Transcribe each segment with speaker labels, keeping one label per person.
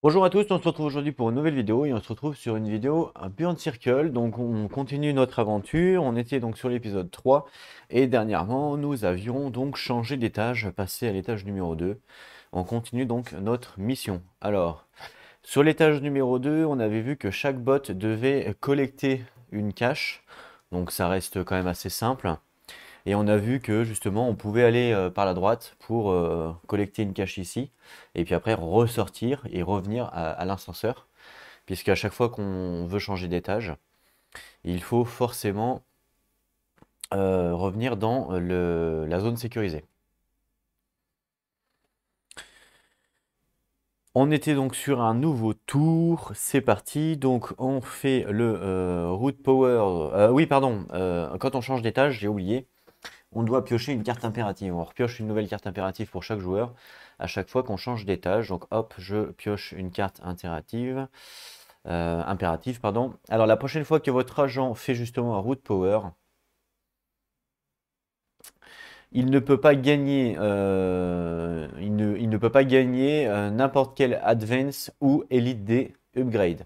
Speaker 1: Bonjour à tous, on se retrouve aujourd'hui pour une nouvelle vidéo et on se retrouve sur une vidéo Beyond Circle. Donc on continue notre aventure, on était donc sur l'épisode 3 et dernièrement nous avions donc changé d'étage, passé à l'étage numéro 2. On continue donc notre mission. Alors, sur l'étage numéro 2, on avait vu que chaque bot devait collecter une cache, donc ça reste quand même assez simple. Et on a vu que justement on pouvait aller par la droite pour collecter une cache ici, et puis après ressortir et revenir à l'ascenseur, puisqu'à chaque fois qu'on veut changer d'étage, il faut forcément revenir dans la zone sécurisée. On était donc sur un nouveau tour, c'est parti, donc on fait le root power, oui pardon, quand on change d'étage, j'ai oublié, on doit piocher une carte impérative. On repioche une nouvelle carte impérative pour chaque joueur à chaque fois qu'on change d'étage. Donc hop, je pioche une carte impérative, pardon. Alors la prochaine fois que votre agent fait justement un root power, il ne peut pas gagner, il ne peut pas gagner n'importe quel advance ou elite D upgrade.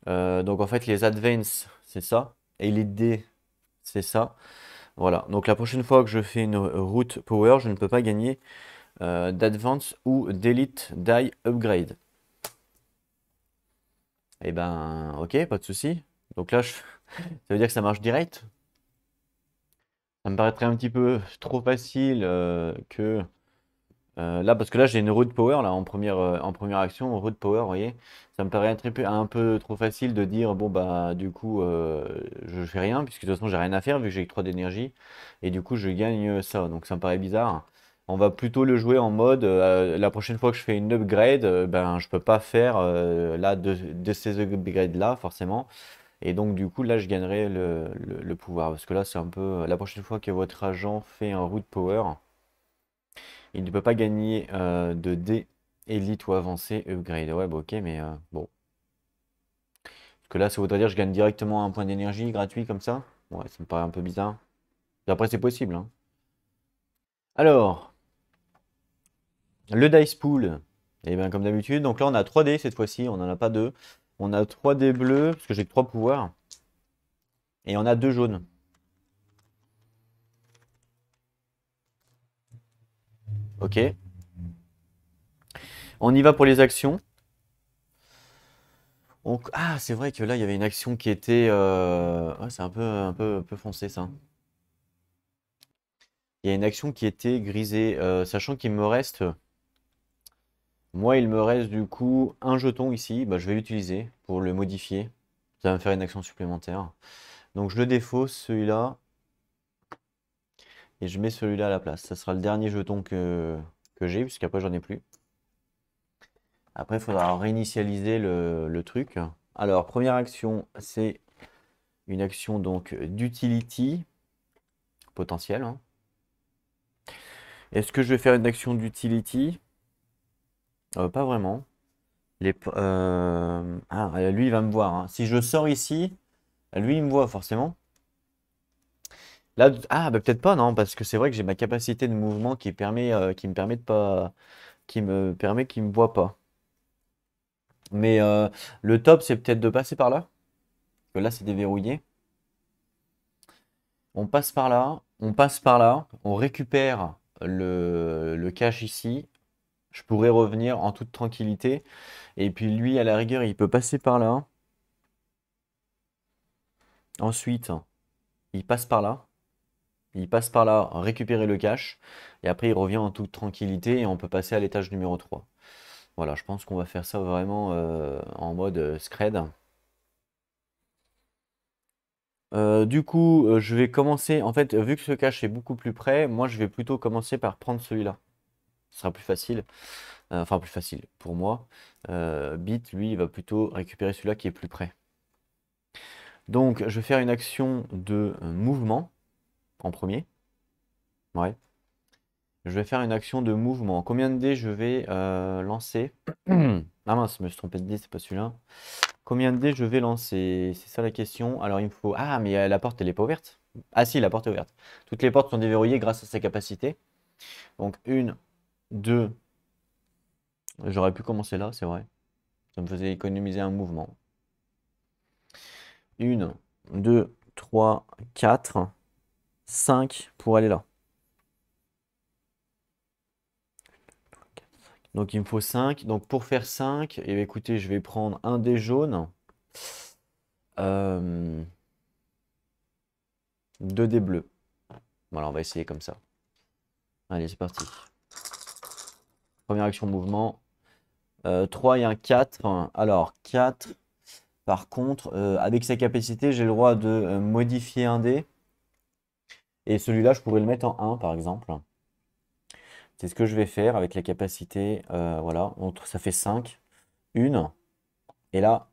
Speaker 1: Donc en fait les advance c'est ça, elite D c'est ça. Voilà, donc la prochaine fois que je fais une root power, je ne peux pas gagner d'advance ou d'elite die upgrade. Et ben, ok, pas de souci. Donc là, ça veut dire que ça marche direct. Ça me paraîtrait un petit peu trop facile que là, parce que là, j'ai une root power là en première action, root power, vous voyez. Ça me paraît un peu trop facile de dire bon bah du coup je fais rien puisque de toute façon j'ai rien à faire vu que j'ai que 3 d'énergie et du coup je gagne ça. Donc ça me paraît bizarre. On va plutôt le jouer en mode la prochaine fois que je fais une upgrade, ben je peux pas faire là de ces upgrades là forcément. Et donc du coup là je gagnerai le pouvoir parce que là c'est un peu la prochaine fois que votre agent fait un root power. Il ne peut pas gagner de D élite ou avancé upgrade. Ouais, bah ok, mais bon. Parce que là, ça voudrait dire que je gagne directement un point d'énergie gratuit comme ça. Ouais, ça me paraît un peu bizarre. Et après, c'est possible, hein. Alors, le dice pool. Et bien, comme d'habitude, donc là, on a 3 dés cette fois-ci, on n'en a pas 2. On a 3 dés bleus, parce que j'ai que 3 pouvoirs. Et on a 2 jaunes. Ok. On y va pour les actions. Ah, c'est vrai que là, il y avait une action qui était... ouais, c'est un peu foncé, ça. Il y a une action qui était grisée, sachant qu'il me reste, moi il me reste du coup un jeton ici, bah, je vais l'utiliser pour le modifier. Ça va me faire une action supplémentaire. Donc je le défausse celui-là et je mets celui-là à la place. Ça sera le dernier jeton que j'ai, puisqu'après j'en ai plus. Après il faudra réinitialiser le truc. Alors première action, c'est une action donc d'utility potentielle, hein. Est-ce que je vais faire une action d'utility? Pas vraiment. Ah, lui, il va me voir, hein. Si je sors ici, lui, il me voit forcément. Là, ah, bah peut-être pas, non, parce que c'est vrai que j'ai ma capacité de mouvement qui me permet de pas, qu'il me voit pas. Mais le top, c'est peut-être de passer par là. Parce que là, c'est déverrouillé. On passe par là, on passe par là, on récupère le cache ici. Je pourrais revenir en toute tranquillité. Et puis lui, à la rigueur, il peut passer par là. Ensuite, il passe par là. Il passe par là, récupérer le cache, et après il revient en toute tranquillité et on peut passer à l'étage numéro 3. Voilà, je pense qu'on va faire ça vraiment en mode scred. Du coup, je vais commencer, en fait, vu que ce cache est beaucoup plus près, moi je vais plutôt commencer par prendre celui-là. Ce sera plus facile, enfin plus facile pour moi. Bit, lui, il va plutôt récupérer celui-là qui est plus près. Donc, je vais faire une action de mouvement en premier. Ouais. Je vais faire une action de mouvement. Combien de dés je vais lancer? Ah mince, je me suis trompé de dés, c'est pas celui-là. Combien de dés je vais lancer? C'est ça la question. Alors il me faut... Ah, mais la porte, elle est pas ouverte. Ah si, la porte est ouverte. Toutes les portes sont déverrouillées grâce à sa capacité. Donc une, deux, J'aurais pu commencer là, c'est vrai. Ça me faisait économiser un mouvement. 1, 2, 3, 4, 5 pour aller là. Donc il me faut 5. Donc pour faire 5, et écoutez, je vais prendre un dé jaune. 2 dés bleus. Voilà, on va essayer comme ça. Allez, c'est parti. Première action mouvement. 3 et un 4. Alors 4. Par contre, avec sa capacité, j'ai le droit de modifier un dé. Et celui-là, je pourrais le mettre en 1 par exemple. C'est ce que je vais faire avec la capacité. Voilà, ça fait 5. 1. Et là,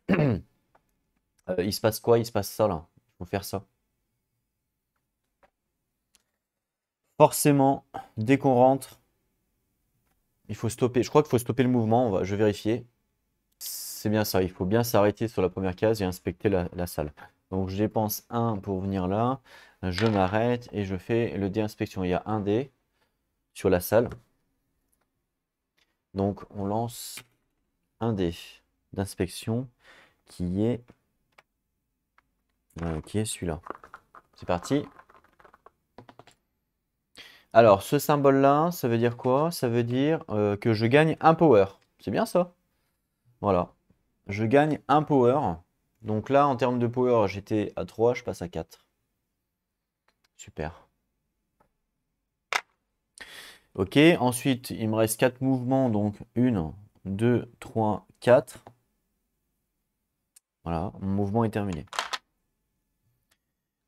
Speaker 1: il se passe quoi? Il se passe ça là. Il faut faire ça. Forcément, dès qu'on rentre, il faut stopper. Je crois qu'il faut stopper le mouvement. Je vais vérifier. C'est bien ça. Il faut bien s'arrêter sur la première case et inspecter la salle. Donc je dépense 1 pour venir là. Je m'arrête et je fais le dé inspection. Il y a un dé sur la salle. Donc on lance un dé d'inspection qui est celui-là. C'est parti. Alors ce symbole-là, ça veut dire quoi? Ça veut dire que je gagne un power. C'est bien ça? Voilà. Je gagne un power. Donc là, en termes de power, j'étais à 3, je passe à 4. Super. Ok, ensuite, il me reste 4 mouvements. Donc 1, 2, 3, 4. Voilà, mon mouvement est terminé.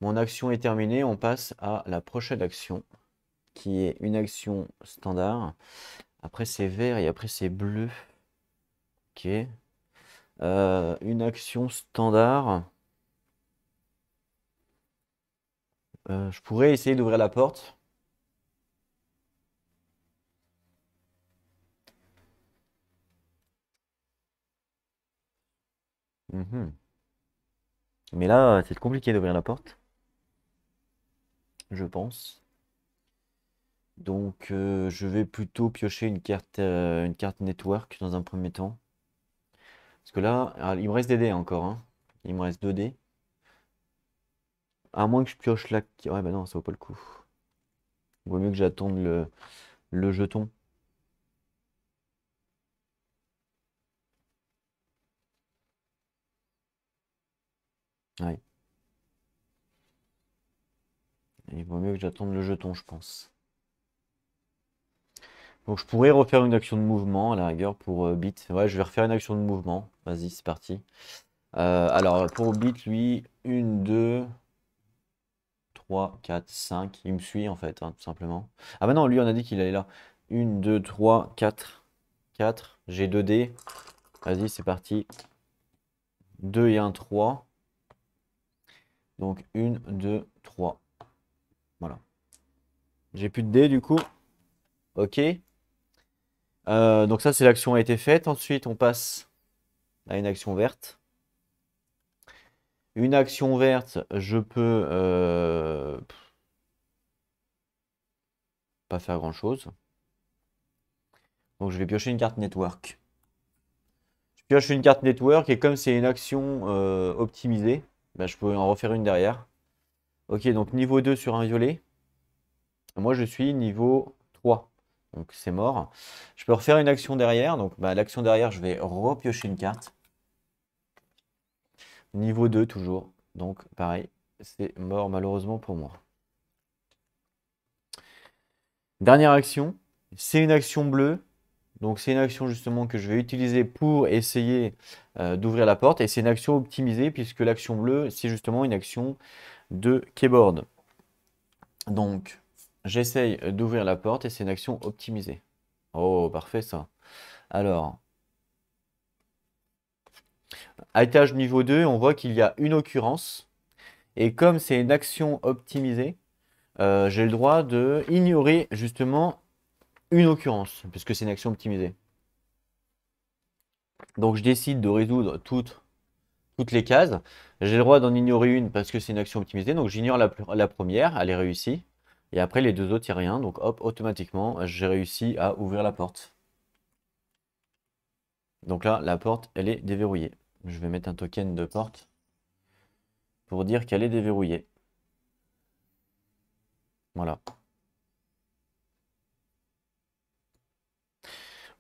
Speaker 1: Mon action est terminée. On passe à la prochaine action, qui est une action standard. Après, c'est vert et après, c'est bleu. Ok. Une action standard. Je pourrais essayer d'ouvrir la porte. Mhm. Mais là, c'est compliqué d'ouvrir la porte, je pense. Donc, je vais plutôt piocher une carte network dans un premier temps. Parce que là, il me reste des dés encore, hein. Il me reste 2 dés. À moins que je pioche la... Ouais, bah non, ça vaut pas le coup. Il vaut mieux que j'attende le jeton. Ouais. Il vaut mieux que j'attende le jeton, je pense. Donc, je pourrais refaire une action de mouvement, à la rigueur, pour Bit. Ouais, je vais refaire une action de mouvement. Vas-y, c'est parti. Alors, pour Bit, lui, 1, 2... 3, 4, 5. Il me suit en fait, hein, tout simplement. Ah bah non, lui on a dit qu'il allait là. 1, 2, 3, 4. 4. J'ai 2 dés. Vas-y, c'est parti. 2 et 1, 3. Donc 1, 2, 3. Voilà. J'ai plus de dés du coup. Ok. Donc ça, c'est l'action a été faite. Ensuite, on passe à une action verte. Une action verte, je peux pas faire grand-chose. Donc je vais piocher une carte network. Je pioche une carte network et comme c'est une action optimisée, bah, je peux en refaire une derrière. Ok, donc niveau 2 sur un violet. Moi, je suis niveau 3. Donc c'est mort. Je peux refaire une action derrière. Donc bah, l'action derrière, je vais repiocher une carte. Niveau 2 toujours. Donc pareil, c'est mort malheureusement pour moi. Dernière action, c'est une action bleue. Donc c'est une action justement que je vais utiliser pour essayer d'ouvrir la porte. Et c'est une action optimisée puisque l'action bleue, c'est justement une action de keyboard. Donc j'essaye d'ouvrir la porte et c'est une action optimisée. Oh, parfait ça. Alors, à étage niveau 2, on voit qu'il y a une occurrence. Et comme c'est une action optimisée, j'ai le droit de ignorer justement une occurrence, puisque c'est une action optimisée. Donc je décide de résoudre toutes les cases. J'ai le droit d'en ignorer une parce que c'est une action optimisée. Donc j'ignore la première, elle est réussie. Et après les deux autres, il n'y a rien. Donc hop, automatiquement, j'ai réussi à ouvrir la porte. Donc là, la porte, elle est déverrouillée. Je vais mettre un token de porte pour dire qu'elle est déverrouillée. Voilà.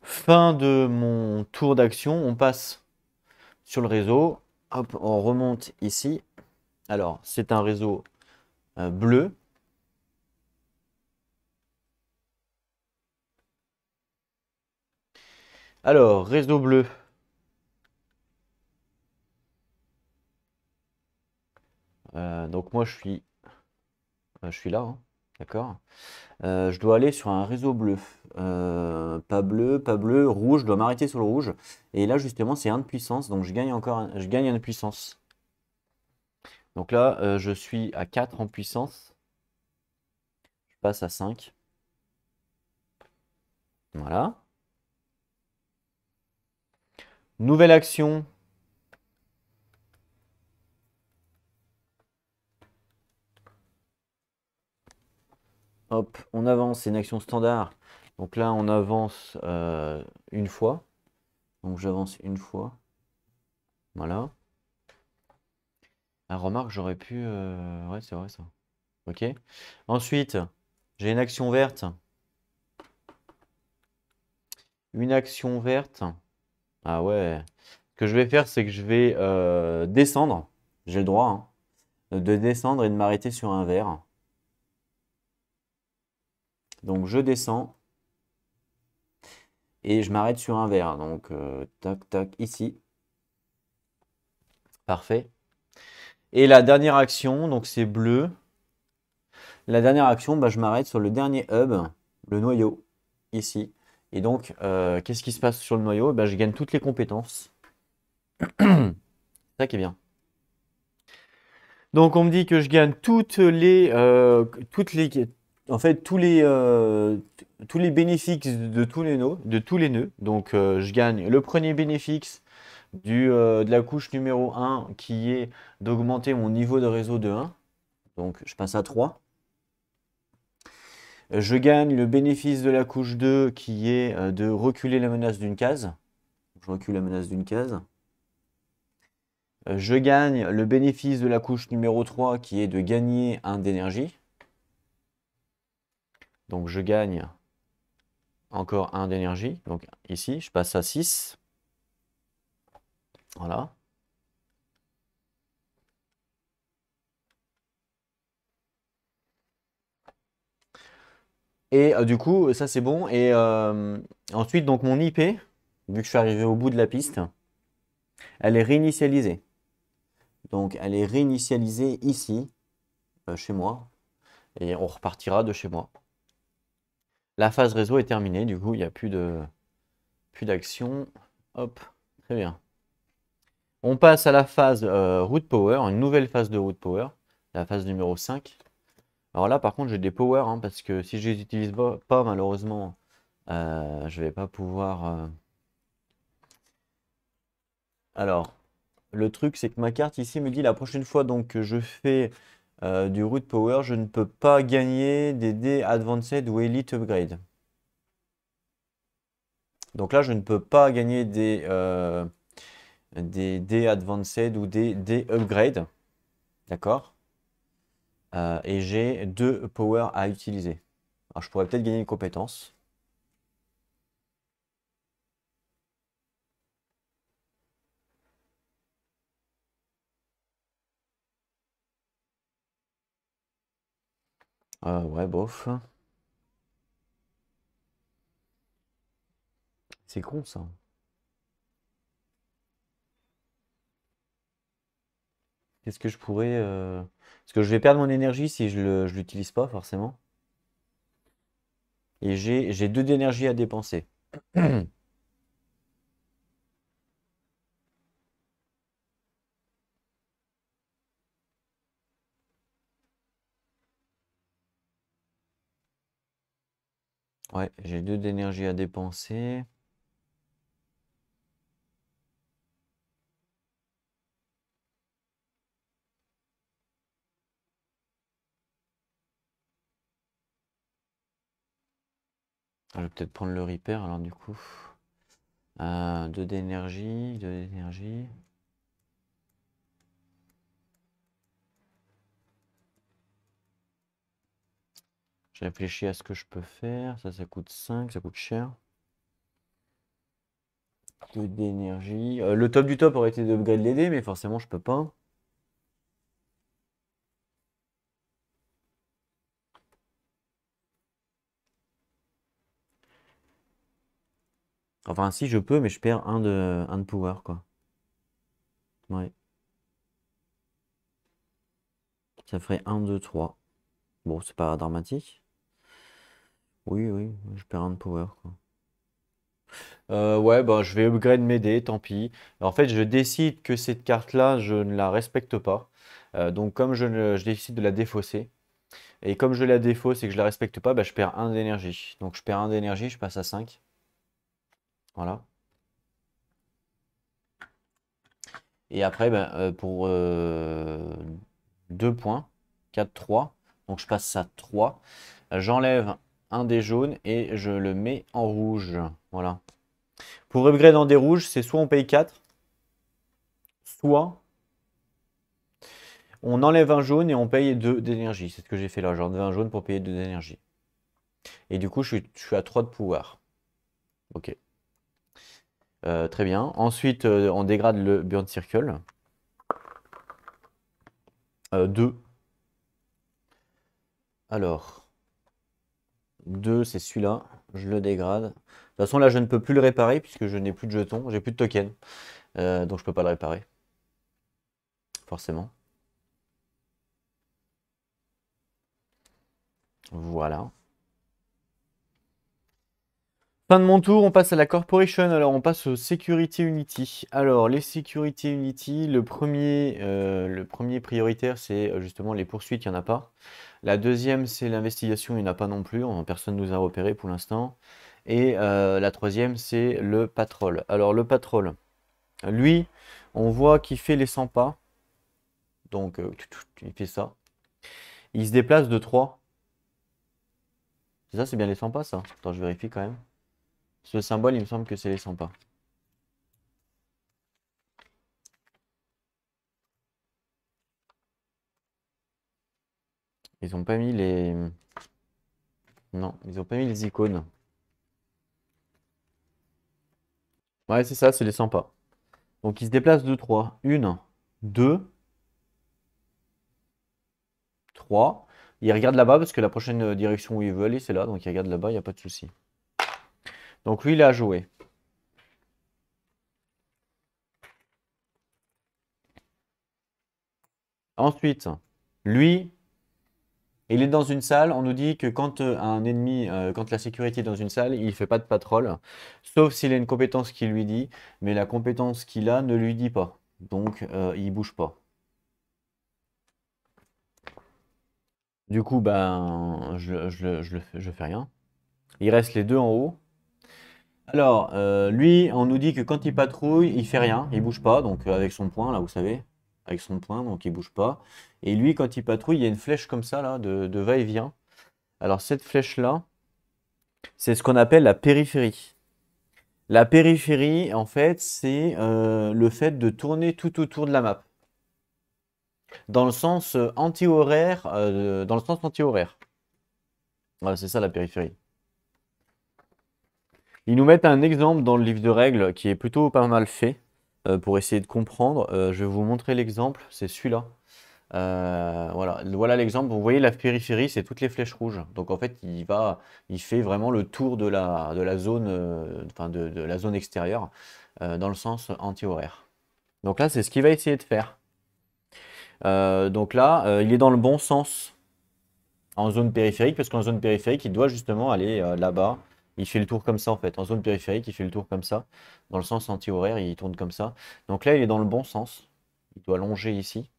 Speaker 1: Fin de mon tour d'action. On passe sur le réseau. Hop, on remonte ici. Alors, c'est un réseau bleu. Alors, réseau bleu. Donc moi, je suis là, hein. D'accord. Je dois aller sur un réseau bleu. Pas bleu, pas bleu, rouge. Je dois m'arrêter sur le rouge. Et là, justement, c'est 1 de puissance. Donc, je gagne encore je gagne 1 de puissance. Donc là, je suis à 4 en puissance. Je passe à 5. Voilà. Nouvelle action. Hop, on avance. C'est une action standard. Donc là, on avance une fois. Donc j'avance une fois. Voilà. Ah, remarque, j'aurais pu. Ouais, c'est vrai ça. Ok. Ensuite, j'ai une action verte. Une action verte. Ah ouais. Ce que je vais faire, c'est que je vais descendre. J'ai le droit, hein, de descendre et de m'arrêter sur un vert. Donc je descends et je m'arrête sur un vert. Donc tac, tac, ici. Parfait. Et la dernière action, donc c'est bleu. La dernière action, bah, je m'arrête sur le dernier hub, le noyau, ici. Et donc, qu'est-ce qui se passe sur le noyau? Bah, je gagne toutes les compétences. C'est ça qui est bien. Donc, on me dit que je gagne en fait, tous les bénéfices de tous les nœuds. Donc, je gagne le premier bénéfice de la couche numéro 1 qui est d'augmenter mon niveau de réseau de 1. Donc, je passe à 3. Je gagne le bénéfice de la couche 2 qui est de reculer la menace d'une case. Je recule la menace d'une case. Je gagne le bénéfice de la couche numéro 3 qui est de gagner 1 d'énergie. Donc je gagne encore 1 d'énergie. Donc ici, je passe à 6. Voilà. Et du coup, ça c'est bon. Et ensuite, donc mon IP, vu que je suis arrivé au bout de la piste, elle est réinitialisée. Donc elle est réinitialisée ici, chez moi. Et on repartira de chez moi. La phase réseau est terminée, du coup, il n'y a plus d'action. Hop, très bien. On passe à la phase root power, une nouvelle phase de root power, la phase numéro 5. Alors là, par contre, j'ai des powers, hein, parce que si je les utilise pas, malheureusement, je vais pas pouvoir. Alors, le truc, c'est que ma carte ici me dit la prochaine fois donc, que je fais du root power, je ne peux pas gagner des dés advanced ou elite upgrade. Donc là, je ne peux pas gagner des dés advanced ou des upgrade. D'accord? Et j'ai 2 power à utiliser. Alors, je pourrais peut-être gagner une compétence. Ouais, bof. C'est con ça. Qu'est-ce que je pourrais. Parce que je vais perdre mon énergie si je l'utilise pas, forcément. Et j'ai 2 d'énergie à dépenser. Ouais, j'ai 2 d'énergie à dépenser. Je vais peut-être prendre le repair alors du coup. 2 d'énergie, 2 d'énergie. Je réfléchis à ce que je peux faire. Ça coûte 5, ça coûte cher. 2 d'énergie. Le top du top aurait été d'upgrade les dés, mais forcément, je peux pas. Enfin, si, je peux, mais je perds un de pouvoir, quoi. Ouais. Ça ferait 1, 2, 3. Bon, c'est pas dramatique. Oui, oui, je perds un de power, quoi. Ouais, bah, je vais upgrade mes dés, tant pis. En fait, je décide que cette carte-là, je ne la respecte pas. Donc, comme je décide de la défausser, et comme je la défausse et que je la respecte pas, bah, je perds 1 d'énergie. Donc, je perds 1 d'énergie, je passe à 5. Voilà. Et après, bah, pour 2 points, 4, 3. Donc, je passe à 3. J'enlève un des jaunes et je le mets en rouge. Voilà. Pour upgrade en des rouges, c'est soit on paye 4, soit on enlève un jaune et on paye 2 d'énergie. C'est ce que j'ai fait là. J'ai enlevé un jaune pour payer 2 d'énergie. Et du coup, je suis à 3 de pouvoir. Ok. Très bien. Ensuite, on dégrade le Burn Circle. 2. Alors, 2, c'est celui-là. Je le dégrade. De toute façon, là, je ne peux plus le réparer puisque je n'ai plus de jetons. J'ai plus de tokens. Donc, je peux pas le réparer. Forcément. Voilà. Fin de mon tour, on passe à la Corporation. Alors, on passe au Security Unity. Alors, les Security Unity, le premier prioritaire, c'est justement les poursuites, il n'y en a pas. La deuxième, c'est l'investigation, il n'y en a pas non plus. Personne ne nous a repéré pour l'instant. Et la troisième, c'est le patrol. Alors, le patrol, lui, on voit qu'il fait les 100 pas. Donc, il fait ça. Il se déplace de 3. C'est ça, c'est bien les 100 pas, ça? Attends, je vérifie quand même. Ce symbole, il me semble que c'est les 100 pas. Ils ont pas mis les... Non, ils ont pas mis les icônes. Ouais, c'est ça, c'est les 100 pas. Donc, ils se déplacent de 3. 1, 2, 3. Ils regardent là-bas parce que la prochaine direction où ils veulent aller, c'est là. Donc, ils regardent là-bas, il n'y a pas de souci. Donc, lui, il a joué. Ensuite, lui, il est dans une salle. On nous dit que quand un ennemi, quand la sécurité est dans une salle, il ne fait pas de patrol. Sauf s'il a une compétence qui lui dit. Mais la compétence qu'il a ne lui dit pas. Donc, il bouge pas. Du coup, ben, je fais rien. Il reste les deux en haut. Alors, lui, on nous dit que quand il patrouille, il fait rien, il bouge pas, donc avec son poing, là, vous savez, avec son poing, donc il bouge pas. Et lui, quand il patrouille, il y a une flèche comme ça, là, de va-et-vient. Alors, cette flèche-là, c'est ce qu'on appelle la périphérie. La périphérie, en fait, c'est le fait de tourner tout autour de la map. Dans le sens anti-horaire, Voilà, c'est ça la périphérie. Ils nous mettent un exemple dans le livre de règles qui est plutôt pas mal fait pour essayer de comprendre. Je vais vous montrer l'exemple, c'est celui-là. Voilà l'exemple. Vous voyez la périphérie, c'est toutes les flèches rouges. Donc en fait, il fait vraiment le tour de la zone, enfin de la zone extérieure dans le sens anti-horaire. Donc là, c'est ce qu'il va essayer de faire. Donc là, il est dans le bon sens en zone périphérique, parce qu'en zone périphérique, il doit justement aller là-bas. Il fait le tour comme ça en fait. En zone périphérique, il fait le tour comme ça. Dans le sens anti-horaire, il tourne comme ça. Donc là, il est dans le bon sens. Il doit longer ici.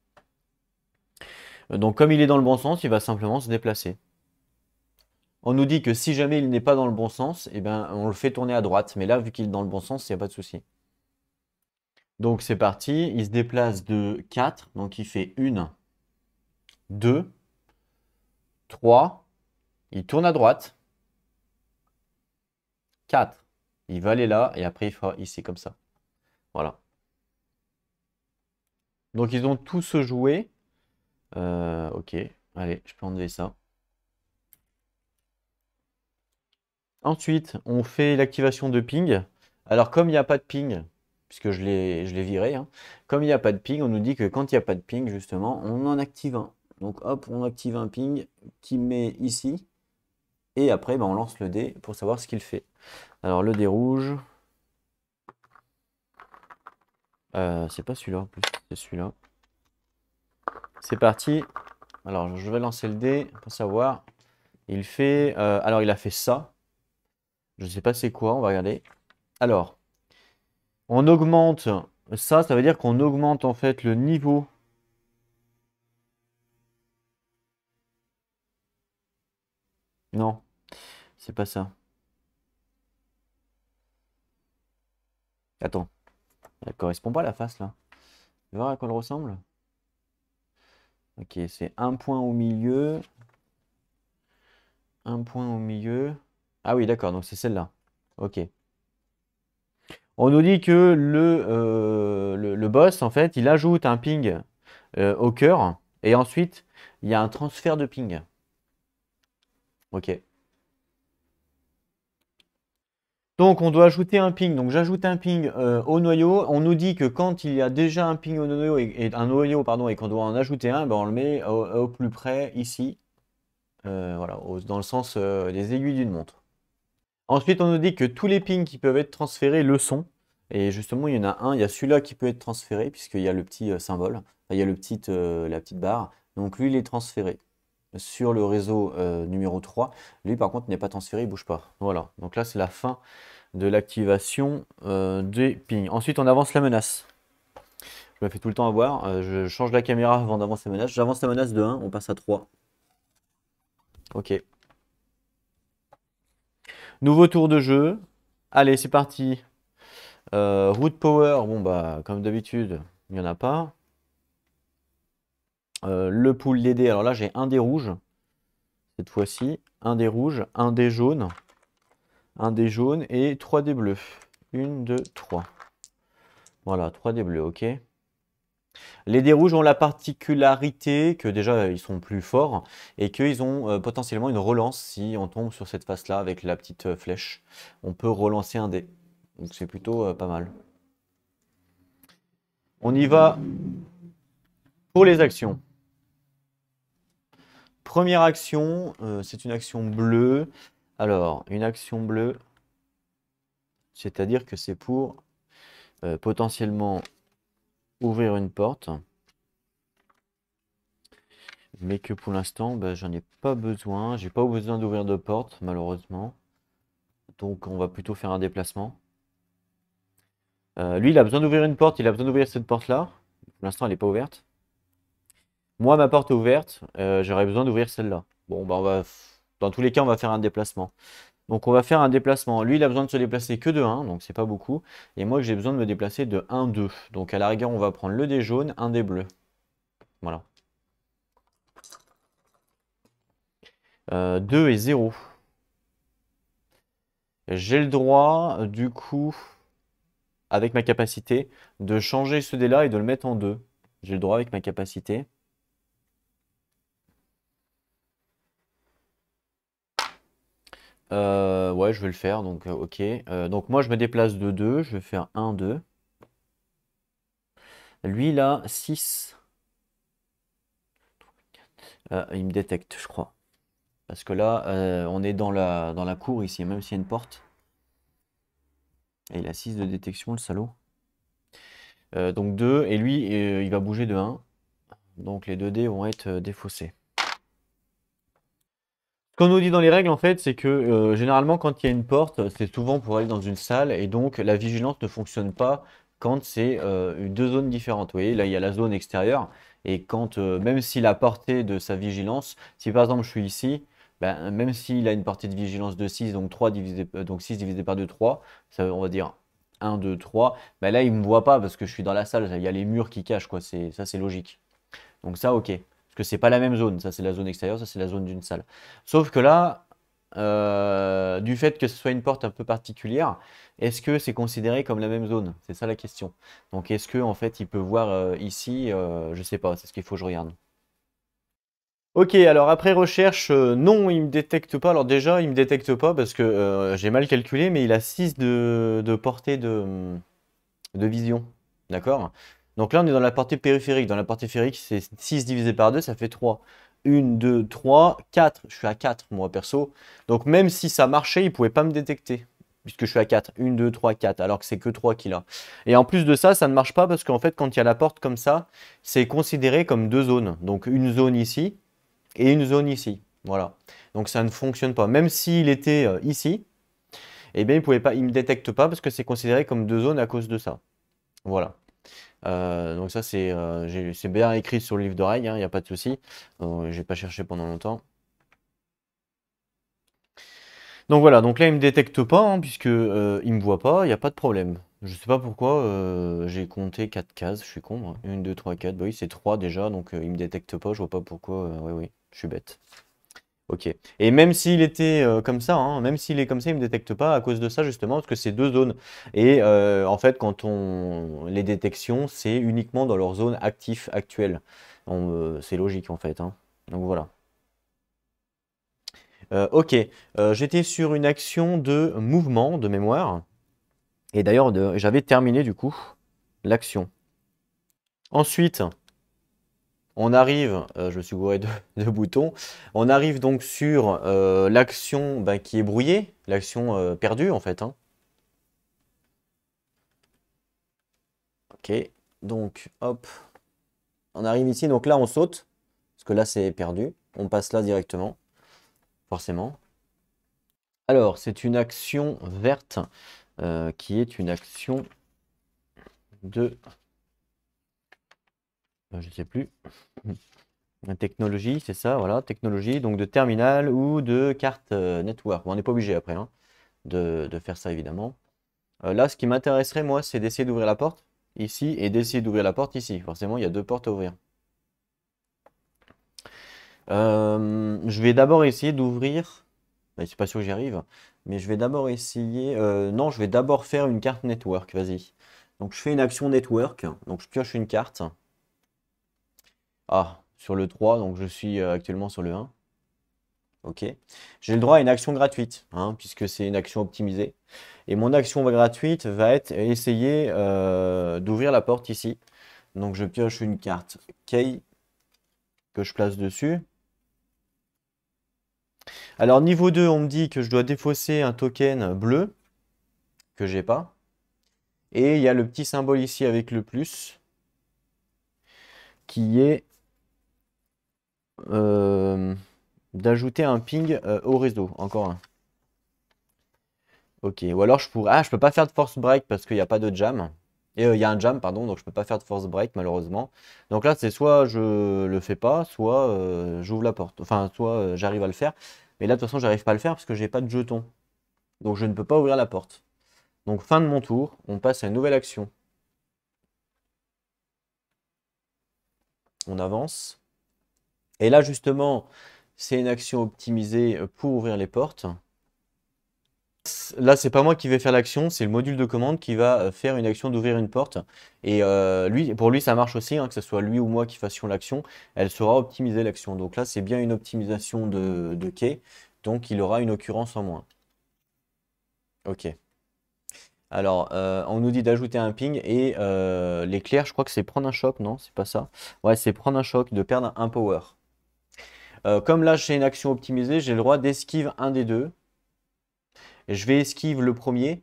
Speaker 1: Donc comme il est dans le bon sens, il va simplement se déplacer. On nous dit que si jamais il n'est pas dans le bon sens, eh ben, on le fait tourner à droite. Mais là, vu qu'il est dans le bon sens, il n'y a pas de souci. Donc c'est parti. Il se déplace de 4. Donc il fait 1, 2, 3. Il tourne à droite. 4. Il va aller là et après il fera ici comme ça. Voilà. Donc ils ont tous joué. Ok, allez, je peux enlever ça. Ensuite, on fait l'activation de ping. Alors comme il n'y a pas de ping, puisque je l'ai viré, hein, comme il n'y a pas de ping, on nous dit que quand il n'y a pas de ping, justement, on en active un. Donc hop, on active un ping qui met ici. Et après, ben, on lance le dé pour savoir ce qu'il fait. Alors le dé rouge. C'est pas celui-là en plus, c'est celui-là. C'est parti. Alors je vais lancer le dé pour savoir. Il fait. Alors il a fait ça. Je ne sais pas c'est quoi, on va regarder. Alors, on augmente ça, ça veut dire qu'on augmente en fait le niveau. Non, c'est pas ça. Attends, elle correspond pas à la face là. Tu vois à quoi elle ressemble? Ok, c'est un point au milieu. Un point au milieu. Ah oui, d'accord, donc c'est celle-là. Ok. On nous dit que le boss, en fait, il ajoute un ping au cœur. Et ensuite, il y a un transfert de ping. Ok. Donc, on doit ajouter un ping. Donc, j'ajoute un ping au noyau. On nous dit que quand il y a déjà un ping au noyau et un noyau, pardon, et qu'on doit en ajouter un, ben, on le met au plus près ici. Voilà, dans le sens des aiguilles d'une montre. Ensuite, on nous dit que tous les pings qui peuvent être transférés le sont. Et justement, il y en a un, il y a celui-là qui peut être transféré, puisqu'il y a le petit symbole, enfin, il y a la petite barre. Donc lui, il est transféré sur le réseau numéro 3. Lui, par contre, n'est pas transféré, il ne bouge pas. Voilà, donc là, c'est la fin de l'activation des pings. Ensuite, on avance la menace. Je me fais tout le temps avoir. Je change la caméra avant d'avancer la menace. J'avance la menace de 1, on passe à 3. Ok. Nouveau tour de jeu. Allez, c'est parti. Root Power, bon bah comme d'habitude, il n'y en a pas. Le pool des dés, alors là j'ai un dé rouge, cette fois-ci, un dé rouge, un dé jaune et 3 dés bleus. 1, 2, 3. Voilà, 3 dés bleus, ok. Les dés rouges ont la particularité que déjà ils sont plus forts et qu'ils ont potentiellement une relance si on tombe sur cette face-là avec la petite flèche. On peut relancer un dé. Donc c'est plutôt pas mal. On y va pour les actions. Première action, c'est une action bleue. Alors, une action bleue, c'est-à-dire que c'est pour potentiellement ouvrir une porte. Mais que pour l'instant, bah, j'en ai pas besoin. J'ai pas besoin d'ouvrir de porte, malheureusement. Donc, on va plutôt faire un déplacement. Lui, il a besoin d'ouvrir une porte. Il a besoin d'ouvrir cette porte-là. Pour l'instant, elle n'est pas ouverte. Moi, ma porte est ouverte. J'aurais besoin d'ouvrir celle-là. Bon, bah, dans tous les cas, on va faire un déplacement. Donc on va faire un déplacement. Lui, il a besoin de se déplacer que de 1, donc c'est pas beaucoup. Et moi, j'ai besoin de me déplacer de 1, 2. Donc à la rigueur, on va prendre le dé jaune, un dé bleu. Voilà. 2 et 0. J'ai le droit, du coup, avec ma capacité, de changer ce dé-là et de le mettre en 2. J'ai le droit avec ma capacité. Ouais, je vais le faire, donc ok. Donc moi, je me déplace de 2, je vais faire 1, 2. Lui, là, 6. Il me détecte, je crois. Parce que là, on est dans la cour ici, même s'il y a une porte. Et il a 6 de détection, le salaud. Donc 2, et lui, il va bouger de 1. Donc les 2 dés vont être défaussés. Ce qu'on nous dit dans les règles, en fait, c'est que généralement, quand il y a une porte, c'est souvent pour aller dans une salle, et donc la vigilance ne fonctionne pas quand c'est deux zones différentes. Vous voyez, là, il y a la zone extérieure, et quand, même si la portée de sa vigilance, si par exemple je suis ici, ben, même s'il a une portée de vigilance de 6, donc 3 divisé, donc 6 divisé par 2, 3, ça, on va dire 1, 2, 3, ben là, il ne me voit pas parce que je suis dans la salle, il y a les murs qui cachent, quoi. Ça, c'est logique. Donc ça, ok. Parce que c'est pas la même zone. Ça, c'est la zone extérieure, ça, c'est la zone d'une salle. Sauf que là, du fait que ce soit une porte un peu particulière, est-ce que c'est considéré comme la même zone? C'est ça la question. Donc est-ce que en fait il peut voir ici, je sais pas, c'est ce qu'il faut que je regarde. Ok, alors après recherche, non, il me détecte pas. Alors déjà, il me détecte pas parce que j'ai mal calculé, mais il a 6 de portée de vision. D'accord? Donc là, on est dans la portée périphérique. Dans la portée périphérique, c'est 6 divisé par 2, ça fait 3. 1, 2, 3, 4. Je suis à 4, moi, perso. Donc même si ça marchait, il pouvait pas me détecter. Puisque je suis à 4. 1, 2, 3, 4. Alors que c'est que 3 qu'il a. Et en plus de ça, ça ne marche pas parce qu'en fait, quand il y a la porte comme ça, c'est considéré comme deux zones. Donc une zone ici et une zone ici. Voilà. Donc ça ne fonctionne pas. Même s'il était ici, eh bien, il pouvait pas, il me détecte pas parce que c'est considéré comme deux zones à cause de ça. Voilà. Donc ça, c'est bien écrit sur le livre d'oreille, il n'y a pas de souci. J'ai pas cherché pendant longtemps. Donc voilà, donc là, il me détecte pas, hein, puisque il me voit pas, il n'y a pas de problème. Je sais pas pourquoi, j'ai compté 4 cases, je suis con, moi. 1, 2, 3, 4, bah oui, c'est 3 déjà, donc il me détecte pas, je vois pas pourquoi, oui, oui, je suis bête. Ok. Et même s'il était comme ça, hein, même s'il est comme ça, il ne me détecte pas à cause de ça justement, parce que c'est deux zones. Et en fait, quand on les détections, c'est uniquement dans leur zone active actuelle. C'est logique en fait, hein. Donc voilà. Ok. J'étais sur une action de mouvement de mémoire. Et d'ailleurs, j'avais terminé du coup l'action. Ensuite, on arrive, je me suis gouré de boutons, on arrive donc sur l'action bah, qui est brouillée, l'action perdue en fait, hein. Ok, donc hop, on arrive ici, donc là on saute, parce que là c'est perdu, on passe là directement, forcément. Alors, c'est une action verte qui est une action de, je sais plus, technologie, c'est ça, voilà, technologie, donc de terminal ou de carte network. Bon, on n'est pas obligé après hein, de faire ça évidemment. Là, ce qui m'intéresserait, moi, c'est d'essayer d'ouvrir la porte ici et d'essayer d'ouvrir la porte ici. Forcément, il y a deux portes à ouvrir. Je vais d'abord essayer d'ouvrir. Je suis pas sûr que j'y arrive, mais je vais d'abord essayer. Non, je vais d'abord faire une carte network. Vas-y. Donc, je fais une action network. Donc, je pioche une carte. Ah, sur le 3, donc je suis actuellement sur le 1. Ok. J'ai le droit à une action gratuite, hein, puisque c'est une action optimisée. Et mon action gratuite va être essayer d'ouvrir la porte ici. Donc je pioche une carte key que je place dessus. Alors niveau 2, on me dit que je dois défausser un token bleu que j'ai pas. Et il y a le petit symbole ici avec le plus qui est euh, d'ajouter un ping au réseau. Encore un. Ok, ou alors je pourrais. Ah, je peux pas faire de force break parce qu'il n'y a pas de jam. Et il y a un jam, pardon, donc je peux pas faire de force break malheureusement. Donc là, c'est soit je le fais pas, soit j'ouvre la porte. Enfin, soit j'arrive à le faire. Mais là, de toute façon, j'arrive pas à le faire parce que j'ai pas de jeton. Donc je ne peux pas ouvrir la porte. Donc fin de mon tour, on passe à une nouvelle action. On avance. Et là, justement, c'est une action optimisée pour ouvrir les portes. Là, c'est pas moi qui vais faire l'action, c'est le module de commande qui va faire une action d'ouvrir une porte. Et pour lui, ça marche aussi, hein, que ce soit lui ou moi qui fassions l'action, elle sera optimisée l'action. Donc là, c'est bien une optimisation de key, donc il aura une occurrence en moins. Ok. Alors, on nous dit d'ajouter un ping et l'éclair, je crois que c'est prendre un choc, non? C'est pas ça? Ouais, c'est prendre un choc, de perdre un power. Comme là, j'ai une action optimisée, j'ai le droit d'esquive un des deux. Et je vais esquive le premier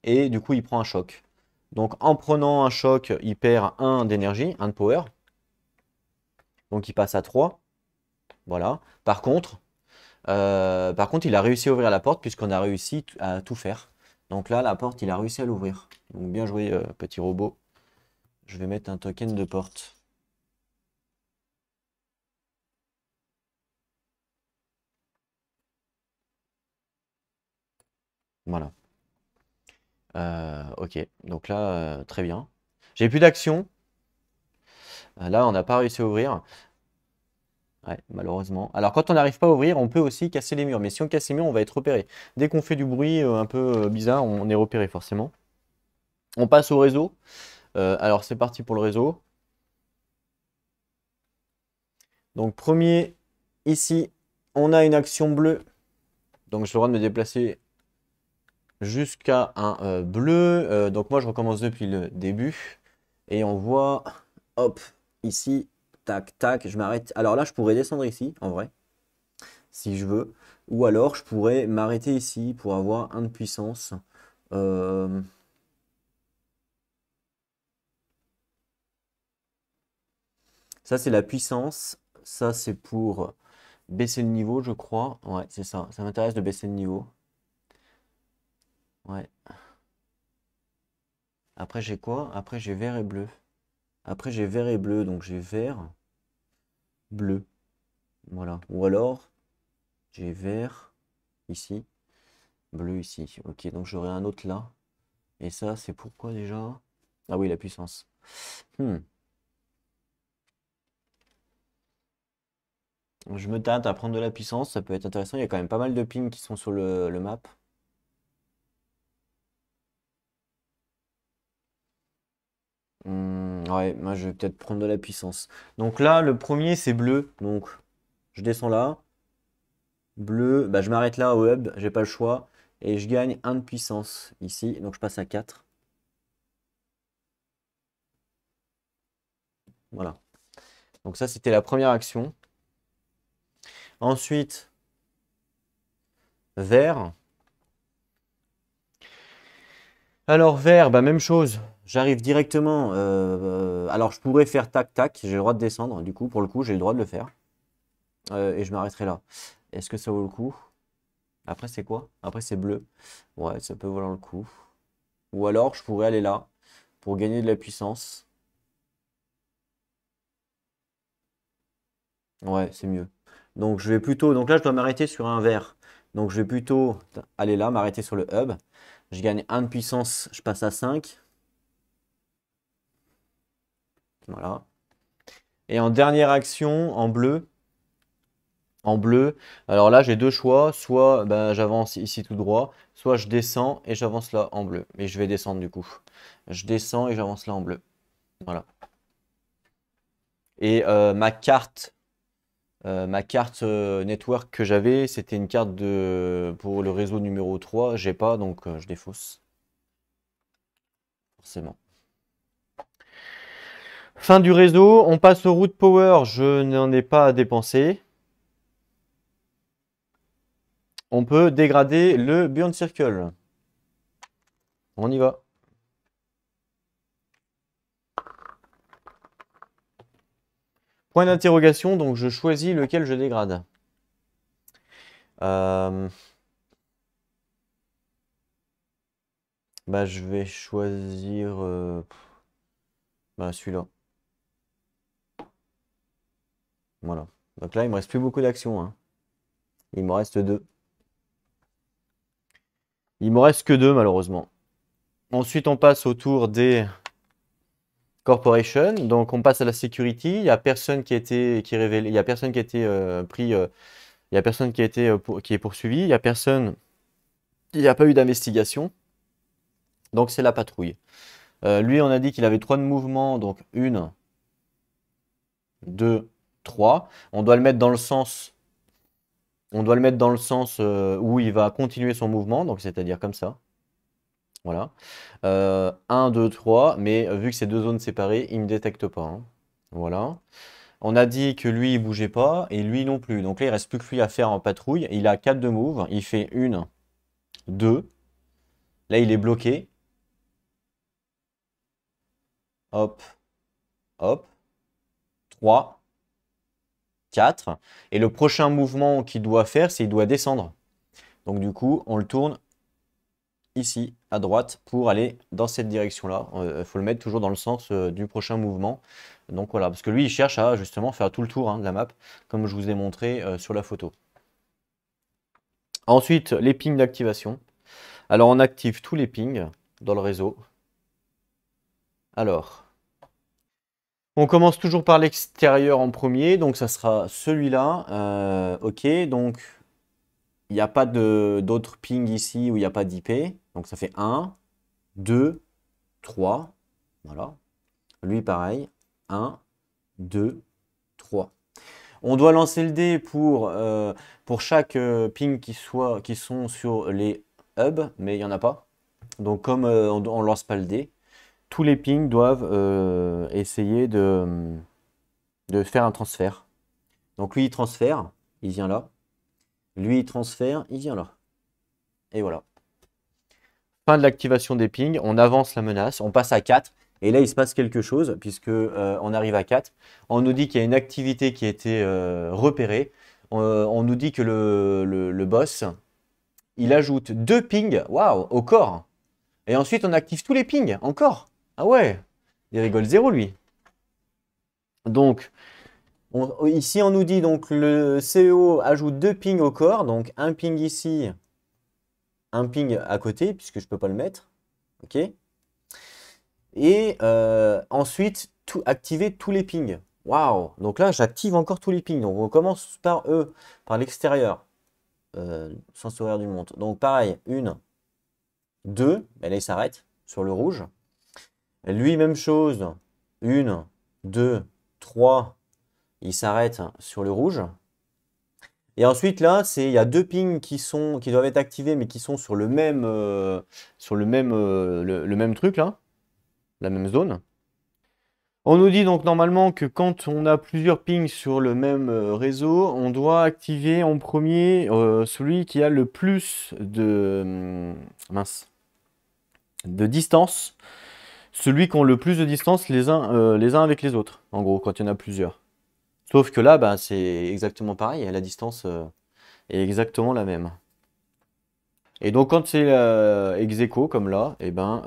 Speaker 1: et du coup, il prend un choc. Donc, en prenant un choc, il perd 1 d'énergie, 1 de power. Donc, il passe à 3. Voilà. Par contre, il a réussi à ouvrir la porte puisqu'on a réussi à tout faire. Donc là, la porte, il a réussi à l'ouvrir. Donc, bien joué, petit robot. Je vais mettre un token de porte. Voilà. Ok. Donc là, très bien. J'ai plus d'action. Là, on n'a pas réussi à ouvrir. Ouais, malheureusement. Alors quand on n'arrive pas à ouvrir, on peut aussi casser les murs. Mais si on casse les murs, on va être repéré. Dès qu'on fait du bruit un peu bizarre, on est repéré forcément. On passe au réseau. Alors c'est parti pour le réseau. Donc premier, ici, on a une action bleue. Donc j'ai le droit de me déplacer jusqu'à un bleu. Donc moi je recommence depuis le début. Et on voit, hop, ici, tac, tac, je m'arrête. Alors là, je pourrais descendre ici, en vrai, si je veux. Ou alors, je pourrais m'arrêter ici pour avoir 1 de puissance. Euh, Ça, c'est la puissance. Ça, c'est pour baisser le niveau, je crois. Ouais, c'est ça. Ça m'intéresse de baisser le niveau. Ouais. Après, j'ai quoi? Après, j'ai vert et bleu. Après, j'ai vert et bleu. Donc, j'ai vert, bleu. Voilà. Ou alors, j'ai vert ici, bleu ici. Ok, donc j'aurai un autre là. Et ça, c'est pourquoi déjà? Ah oui, la puissance. Hmm. Je me tâte à prendre de la puissance, ça peut être intéressant. Il y a quand même pas mal de pings qui sont sur le map. Ouais, moi je vais peut-être prendre de la puissance. Donc là, le premier c'est bleu. Donc je descends là. Bleu, bah, je m'arrête là au hub, j'ai pas le choix. Et je gagne 1 de puissance ici. Donc je passe à 4. Voilà. Donc ça, c'était la première action. Ensuite, vert. Alors vert, bah même chose. J'arrive directement. Alors je pourrais faire tac tac. J'ai le droit de descendre. Du coup, pour le coup, j'ai le droit de le faire. Et je m'arrêterai là. Est-ce que ça vaut le coup? Après, c'est quoi? Après, c'est bleu. Ouais, ça peut valoir le coup. Ou alors, je pourrais aller là pour gagner de la puissance. Ouais, c'est mieux. Donc, je vais plutôt. Donc là, je dois m'arrêter sur un vert. Donc, je vais plutôt aller là, m'arrêter sur le hub. Je gagne 1 de puissance, je passe à 5. Voilà. Et en dernière action, en bleu. En bleu, alors là, j'ai deux choix. Soit ben, j'avance ici tout droit, soit je descends et j'avance là en bleu. Et je vais descendre du coup. Je descends et j'avance là en bleu. Voilà. Et ma carte network que j'avais, c'était une carte pour le réseau numéro 3. J'ai pas, donc je défausse. Forcément. Fin du réseau, on passe au route power. Je n'en ai pas à dépenser. On peut dégrader le Burn Circle. On y va. Point d'interrogation, donc je choisis lequel je dégrade. Euh, Bah, je vais choisir bah, celui-là. Voilà. Donc là, il me reste plus beaucoup d'actions, hein. Il me reste deux. Il me reste que deux, malheureusement. Ensuite, on passe au tour des corporations. Donc, on passe à la security. Il n'y a personne qui a été qui est révélé. Il y a personne qui a été pris. Il y a personne qui a été qui est poursuivi. Il y a personne. Il n'y a pas eu d'investigation. Donc, c'est la patrouille. Lui, on a dit qu'il avait 3 de mouvement. Donc, 1, 2, 3. On doit le mettre dans le sens. On doit le mettre dans le sens où il va continuer son mouvement. Donc, c'est-à-dire comme ça. Voilà. 1, 2, 3. Mais vu que c'est deux zones séparées, il ne me détecte pas, hein. Voilà. On a dit que lui, il bougeait pas et lui non plus. Donc là, il reste plus que lui à faire en patrouille. Il a 4 de move. Il fait 1, 2. Là, il est bloqué. Hop, hop. 3, 4. Et le prochain mouvement qu'il doit faire, c'est qu'il doit descendre. Donc du coup, on le tourne ici, à droite, pour aller dans cette direction-là. Il faut le mettre toujours dans le sens du prochain mouvement. Donc voilà, parce que lui, il cherche à justement faire tout le tour, hein, de la map, comme je vous ai montré sur la photo. Ensuite, les pings d'activation. Alors, on active tous les pings dans le réseau. Alors, On commence toujours par l'extérieur en premier, donc ça sera celui-là. Ok, donc il n'y a pas d'autres ping ici où il n'y a pas d'IP. Donc ça fait 1, 2, 3. Voilà. Lui pareil. 1, 2, 3. On doit lancer le dé pour chaque ping qui sont sur les hubs, mais il n'y en a pas. Donc comme on ne lance pas le dé, tous les pings doivent essayer de faire un transfert. Donc lui il transfère, il vient là. Lui il transfère, il vient là. Et voilà. Fin de l'activation des pings, on avance la menace, on passe à 4. Et là il se passe quelque chose puisque on arrive à 4. On nous dit qu'il y a une activité qui a été repérée. On nous dit que le boss, il ajoute 2 pings, waouh, au corps. Et ensuite on active tous les pings, encore. Ah ouais, il rigole zéro lui. Donc, ici, on nous dit donc le CEO ajoute 2 pings au corps, donc un ping ici, un ping à côté, puisque je ne peux pas le mettre. Ok. Et ensuite, activer tous les pings. Waouh! Donc là, j'active encore tous les pings. Donc on commence par eux, par l'extérieur, sens horaire du monte. Donc pareil, 1, 2, et là il s'arrête sur le rouge. Lui, même chose, 1, 2, 3. Il s'arrête sur le rouge. Et ensuite, là, il y a 2 pings qui doivent être activés, mais qui sont sur le même, le même truc, là, la même zone. On nous dit donc normalement que quand on a plusieurs pings sur le même réseau, on doit activer en premier celui qui a le plus de distance. Celui qui a le plus de distance les uns avec les autres, en gros, quand il y en a plusieurs. Sauf que là, bah, c'est exactement pareil, la distance est exactement la même. Et donc quand c'est ex aequo, comme là, et ben,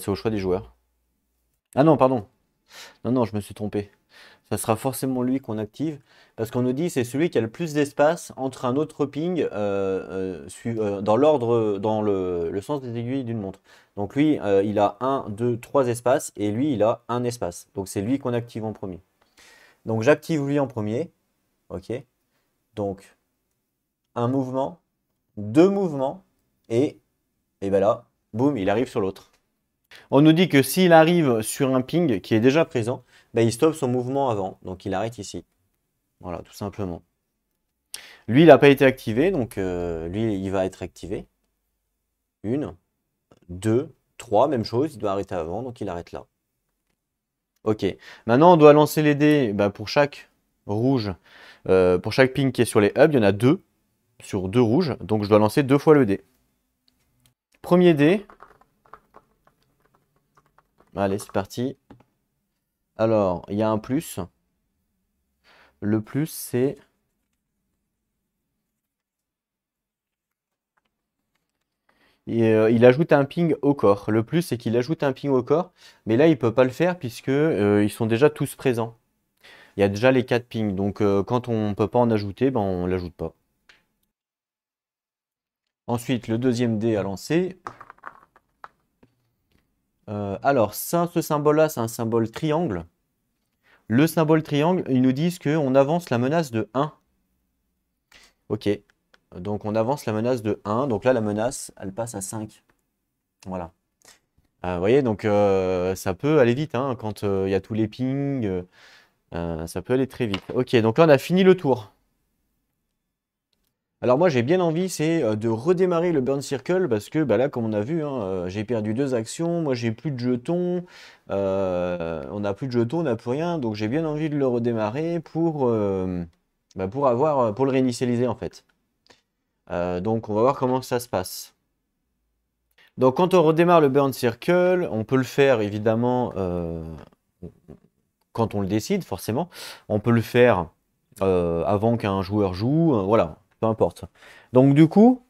Speaker 1: c'est au choix des joueurs. Ah non, pardon. Non, non, je me suis trompé. Ça sera forcément lui qu'on active, parce qu'on nous dit c'est celui qui a le plus d'espace entre un autre ping dans l'ordre, dans le sens des aiguilles d'une montre. Donc lui, il a 1, 2, 3 espaces, et lui, il a un espace. Donc c'est lui qu'on active en premier. Donc j'active lui en premier. Ok. Donc un mouvement, 2 mouvements, et ben là, boum, il arrive sur l'autre. On nous dit que s'il arrive sur un ping qui est déjà présent, ben, il stoppe son mouvement avant. Donc il arrête ici. Voilà, tout simplement. Lui, il n'a pas été activé, donc lui, il va être activé. 1, 2, 3, même chose, il doit arrêter avant, donc il arrête là. Ok. Maintenant, on doit lancer les dés pour chaque rouge, pour chaque ping qui est sur les hubs, il y en a 2 sur 2 rouges, donc je dois lancer 2 fois le dé. Premier dé. Allez, c'est parti. Alors, il y a un plus. Le plus, c'est... il ajoute un ping au corps. Le plus, c'est qu'il ajoute un ping au corps. Mais là, il ne peut pas le faire puisque ils sont déjà tous présents. Il y a déjà les 4 pings. Donc, quand on ne peut pas en ajouter, ben, on ne l'ajoute pas. Ensuite, le deuxième dé à lancer. Alors, ça, ce symbole-là, c'est un symbole triangle. Le symbole triangle, ils nous disent qu'on avance la menace de 1. Ok. Donc, on avance la menace de 1. Donc là, la menace, elle passe à 5. Voilà. Vous voyez, donc ça peut aller vite hein, quand il y a tous les pings. Ça peut aller très vite. Ok, donc là, on a fini le tour. Alors moi, j'ai bien envie, c'est de redémarrer le Burn Circle parce que bah, là, comme on a vu, hein, j'ai perdu 2 actions. Moi, j'ai plus de jetons. On n'a plus de jetons, on n'a plus rien. Donc, j'ai bien envie de le redémarrer pour le réinitialiser en fait. Donc, on va voir comment ça se passe. Donc, quand on redémarre le Burn Circle, on peut le faire évidemment quand on le décide, forcément. On peut le faire avant qu'un joueur joue, voilà, peu importe. Donc, du coup,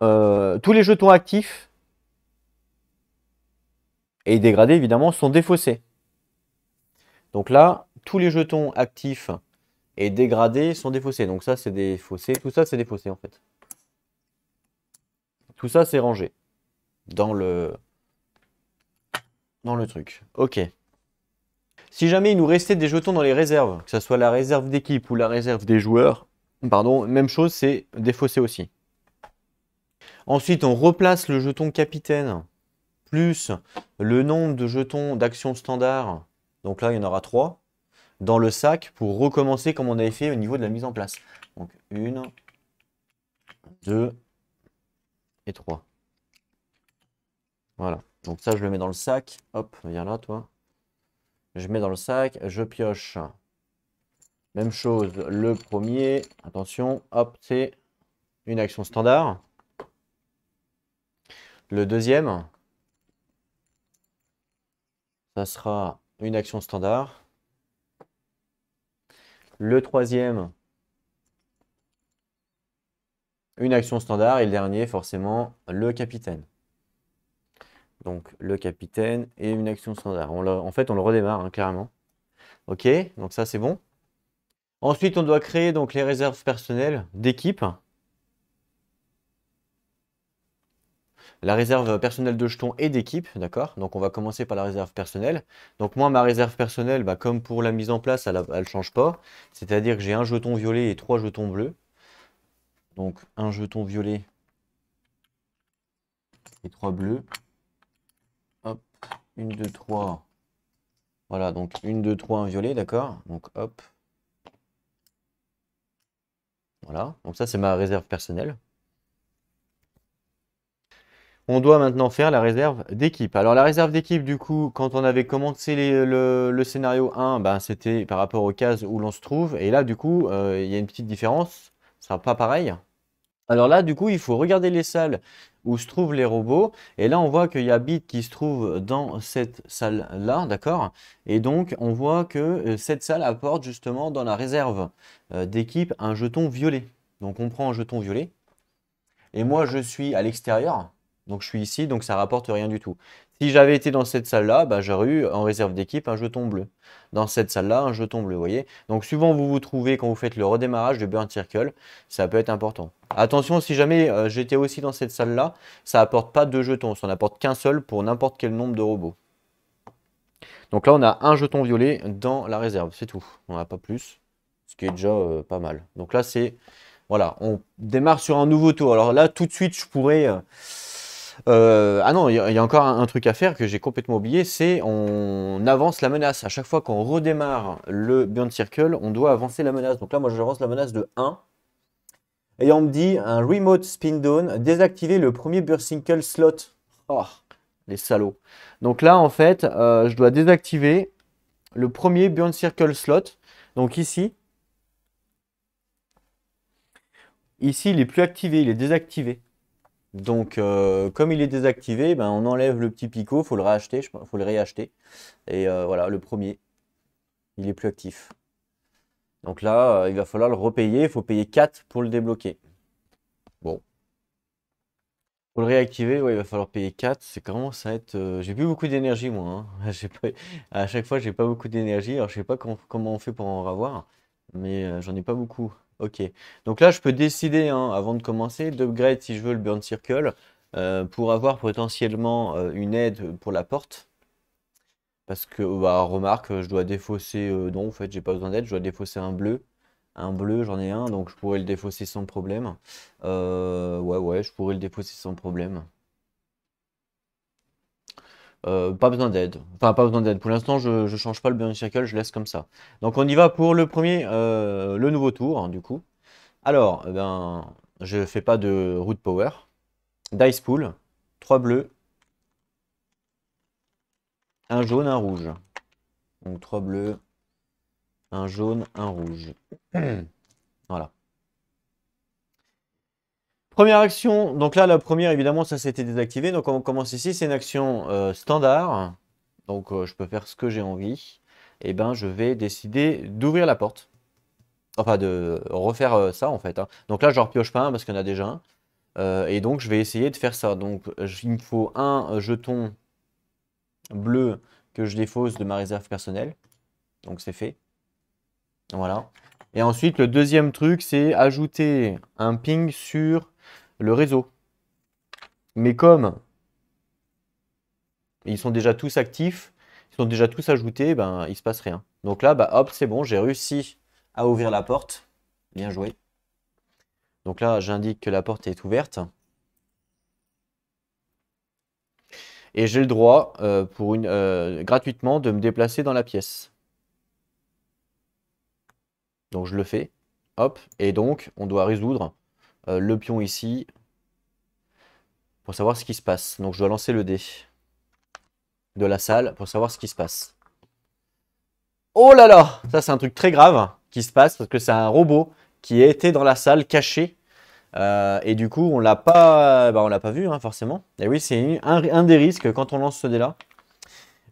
Speaker 1: tous les jetons actifs et dégradés, évidemment, sont défaussés. Donc là, tous les jetons actifs et dégradés sont défaussés. Donc ça, c'est défaussé. Tout ça, c'est défaussé, en fait. Tout ça, c'est rangé dans le dans le truc. Ok. Si jamais il nous restait des jetons dans les réserves, que ce soit la réserve d'équipe ou la réserve des joueurs, pardon, même chose, c'est défausser aussi. Ensuite, on replace le jeton capitaine plus le nombre de jetons d'action standard. Donc là, il y en aura 3 dans le sac pour recommencer comme on avait fait au niveau de la mise en place. Donc 1, 2 et 3. Voilà. Donc ça, je le mets dans le sac. Hop, viens là, toi. Je mets dans le sac, je pioche. Même chose, le premier. Attention, hop, c'est une action standard. Le deuxième, ça sera une action standard. Le troisième, une action standard. Et le dernier, forcément, le capitaine. Donc le capitaine et une action standard. En fait, on le redémarre, hein, clairement. Ok, donc ça c'est bon. Ensuite, on doit créer donc les réserves personnelles d'équipe. La réserve personnelle de jetons et d'équipe, d'accord? Donc on va commencer par la réserve personnelle. Donc moi, ma réserve personnelle, bah, comme pour la mise en place, elle ne change pas. C'est-à-dire que j'ai un jeton violet et 3 jetons bleus. Donc un jeton violet et 3 bleus. Hop, 1, 2, 3. Voilà, donc 1, 2, 3, un violet, d'accord? Donc hop. Voilà, donc ça c'est ma réserve personnelle. On doit maintenant faire la réserve d'équipe. Alors la réserve d'équipe, du coup, quand on avait commencé le scénario 1, ben, c'était par rapport aux cases où l'on se trouve. Et là, du coup, il y a une petite différence. Ce sera pas pareil. Alors là, du coup, il faut regarder les salles où se trouvent les robots. Et là, on voit qu'il y a Bit qui se trouve dans cette salle-là, d'accord? Et donc, on voit que cette salle apporte justement dans la réserve d'équipe un jeton violet. Donc, on prend un jeton violet. Et moi, je suis à l'extérieur. Donc, je suis ici, donc ça rapporte rien du tout. Si j'avais été dans cette salle-là, bah, j'aurais eu en réserve d'équipe un jeton bleu. Dans cette salle-là, un jeton bleu, vous voyez. Donc, suivant où vous vous trouvez quand vous faites le redémarrage de Burn Circle, ça peut être important. Attention, si jamais j'étais aussi dans cette salle-là, ça apporte pas deux jetons. Ça n'apporte qu'un seul pour n'importe quel nombre de robots. Donc là, on a un jeton violet dans la réserve, c'est tout. On n'a pas plus, ce qui est déjà pas mal. Donc là, c'est... Voilà, on démarre sur un nouveau tour. Alors là, tout de suite, je pourrais... ah non, il y a encore un truc à faire que j'ai complètement oublié, c'est on avance la menace. À chaque fois qu'on redémarre le Beyond Circle, on doit avancer la menace. Donc là, moi, j'avance la menace de 1. Et on me dit, un Remote Spin Down, désactiver le premier Burst Circle slot. Oh, les salauds. Donc là, en fait, je dois désactiver le premier Beyond Circle slot. Donc ici, il n'est plus activé, il est désactivé. Donc, comme il est désactivé, ben, on enlève le petit picot, il faut le réacheter, faut le réacheter. Et voilà, le premier, il est plus actif. Donc là, il va falloir le repayer, il faut payer 4 pour le débloquer. Bon. Pour le réactiver, ouais, il va falloir payer 4. C'est comment ça va être. J'ai plus beaucoup d'énergie, moi, hein. À chaque fois, j'ai pas beaucoup d'énergie. Alors, je sais pas comment on fait pour en avoir, mais j'en ai pas beaucoup. Ok. Donc là, je peux décider, hein, avant de commencer, d'upgrade si je veux le Burn Circle pour avoir potentiellement une aide pour la porte. Parce que, bah, remarque, je dois défausser. Non, en fait, j'ai pas besoin d'aide. Je dois défausser un bleu. Un bleu, j'en ai un, donc je pourrais le défausser sans problème. Ouais, je pourrais le défausser sans problème. Pas besoin d'aide. Enfin, pas besoin d'aide. Pour l'instant, je change pas le Burning Circle, je laisse comme ça. Donc, on y va pour le premier, le nouveau tour, hein, du coup. Alors, ben, je fais pas de root power. Dice pool, 3 bleus, un jaune, un rouge. Donc, 3 bleus, un jaune, un rouge. Voilà. Première action, donc là la première évidemment ça s'était désactivé, donc on commence ici, c'est une action standard, donc je peux faire ce que j'ai envie, et ben je vais décider d'ouvrir la porte, enfin de refaire ça en fait, hein. Donc là je ne repioche pas un parce qu'il y en a déjà un, et donc je vais essayer de faire ça, donc il me faut un jeton bleu que je défausse de ma réserve personnelle, donc c'est fait, voilà. Et ensuite le deuxième truc c'est ajouter un ping sur le réseau. Mais comme Ils sont déjà tous actifs, ils sont déjà tous ajoutés, ben il se passe rien. Donc là, bah hop, c'est bon, j'ai réussi à ouvrir la porte. Bien joué. Donc là, j'indique que la porte est ouverte. Et j'ai le droit, gratuitement, de me déplacer dans la pièce. Donc je le fais. Hop. Et donc, on doit résoudre le pion ici pour savoir ce qui se passe. Donc je dois lancer le dé de la salle pour savoir ce qui se passe. Oh là là! Ça, c'est un truc très grave qui se passe parce que c'est un robot qui était dans la salle caché. Et du coup, on l'a pas vu, hein, forcément. Et oui, c'est un des risques quand on lance ce dé-là.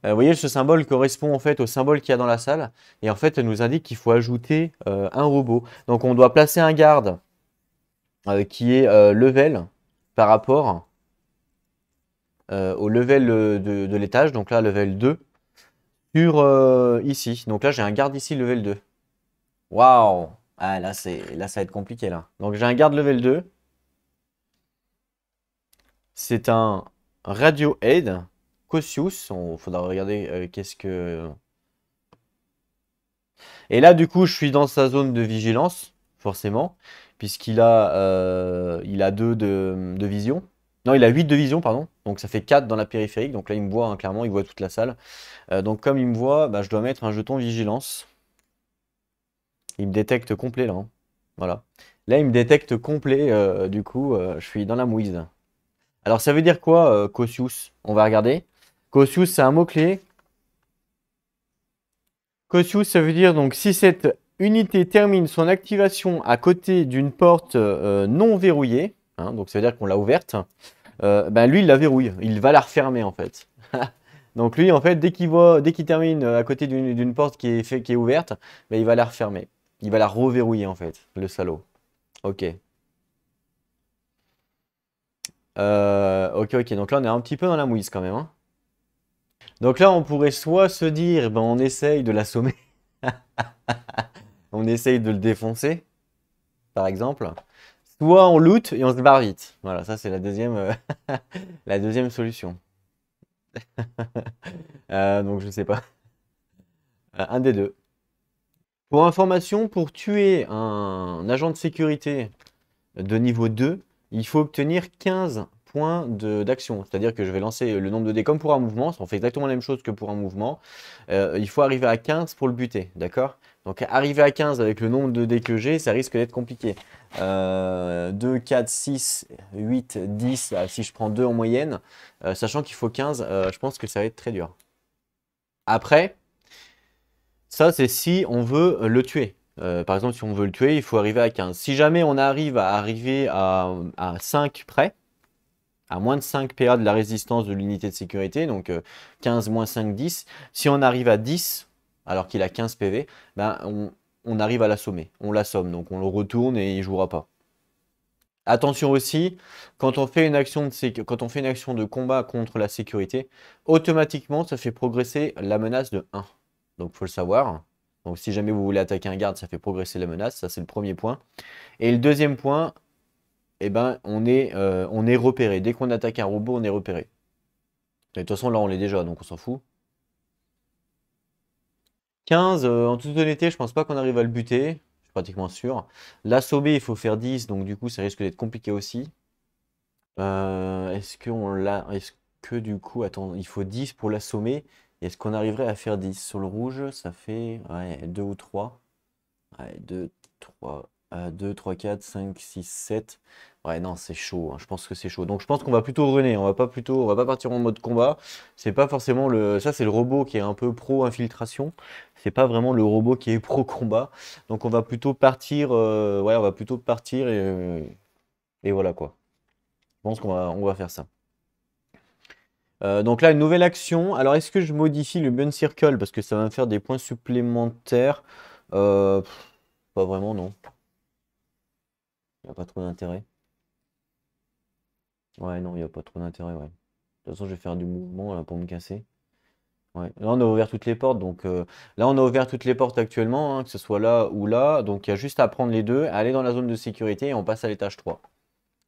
Speaker 1: Vous voyez, ce symbole correspond en fait au symbole qu'il y a dans la salle. Et en fait, elle nous indique qu'il faut ajouter un robot. Donc, on doit placer un garde qui est level par rapport au level de l'étage. Donc là, level 2 sur ici. Donc là, j'ai un garde ici, level 2. Waouh! Ah, là, ça va être compliqué là. Donc, j'ai un garde level 2. C'est un Radiohead Cautious. Il faudra regarder qu'est-ce que. Et là, du coup, je suis dans sa zone de vigilance, forcément, puisqu'il a 2 de vision. Non, il a 8 de vision, pardon. Donc ça fait 4 dans la périphérique. Donc là, il me voit, hein, clairement, il voit toute la salle. Donc comme il me voit, bah, je dois mettre un jeton vigilance. Il me détecte complet là, hein. Voilà. Là, il me détecte complet. Du coup, je suis dans la mouise. Alors, ça veut dire quoi, Cautious? On va regarder. Cautious, c'est un mot-clé. Cautious, ça veut dire donc si cette unité termine son activation à côté d'une porte non verrouillée, hein, donc ça veut dire qu'on l'a ouverte, ben lui il la verrouille, il va la refermer en fait. Donc lui en fait dès qu'il termine à côté d'une porte qui est ouverte, ben, il va la refermer. Il va la reverrouiller en fait, le salaud. Ok. Ok, donc là on est un petit peu dans la mouise quand même, hein. Donc là on pourrait soit se dire, ben on essaye de l'assommer, on essaye de le défoncer, par exemple. Soit on loot et on se barre vite. Voilà, ça c'est la deuxième, la deuxième solution. Donc je sais pas. Un des deux. Pour information, pour tuer un agent de sécurité de niveau 2, il faut obtenir 15 points d'action. C'est-à-dire que je vais lancer le nombre de dés comme pour un mouvement. On fait exactement la même chose que pour un mouvement. Il faut arriver à 15 pour le buter. D'accord? Donc arriver à 15 avec le nombre de dés que j'ai, ça risque d'être compliqué. 2, 4, 6, 8, 10, si je prends 2 en moyenne, sachant qu'il faut 15, je pense que ça va être très dur. Après, ça c'est si on veut le tuer. Par exemple, si on veut le tuer, il faut arriver à 15. Si jamais on arrive à 5 près, à moins de 5 PA de la résistance de l'unité de sécurité, donc 15 moins 5, 10. Si on arrive à 10, alors qu'il a 15 PV, ben on arrive à l'assommer. On l'assomme, donc on le retourne et il ne jouera pas. Attention aussi, quand on fait une action de combat contre la sécurité, automatiquement ça fait progresser la menace de 1. Donc il faut le savoir. Donc si jamais vous voulez attaquer un garde, ça fait progresser la menace, ça c'est le premier point. Et le deuxième point, eh ben, on est repéré. Dès qu'on attaque un robot, on est repéré. Mais de toute façon, là, on l'est déjà, donc on s'en fout. 15, en toute honnêteté, je pense pas qu'on arrive à le buter. Je suis pratiquement sûr. L'assommer, il faut faire 10, donc du coup, ça risque d'être compliqué aussi. Est-ce que du coup, attends, il faut 10 pour l'assommer. Est-ce qu'on arriverait à faire 10? Sur le rouge, ça fait 2 ou 3. Ouais, 2, 3, 2, 3, 4, 5, 6, 7. Ouais, non, c'est chaud, hein. Je pense que c'est chaud. Donc je pense qu'on va plutôt runner. On va pas partir en mode combat. C'est pas forcément ça, c'est le robot qui est un peu pro infiltration. C'est pas vraiment le robot qui est pro combat. Donc on va plutôt partir. Ouais, on va plutôt partir et voilà quoi. Je pense on va faire ça. Donc là, une nouvelle action. Alors, est-ce que je modifie le Bun Circle parce que ça va me faire des points supplémentaires? Pas vraiment, non. Il n'y a pas trop d'intérêt. Ouais, non, il n'y a pas trop d'intérêt, ouais. De toute façon, je vais faire du mouvement là, pour me casser. Ouais. Là, on a ouvert toutes les portes. Donc là, on a ouvert toutes les portes actuellement, hein, que ce soit là ou là. Donc il y a juste à prendre les deux, aller dans la zone de sécurité et on passe à l'étage 3.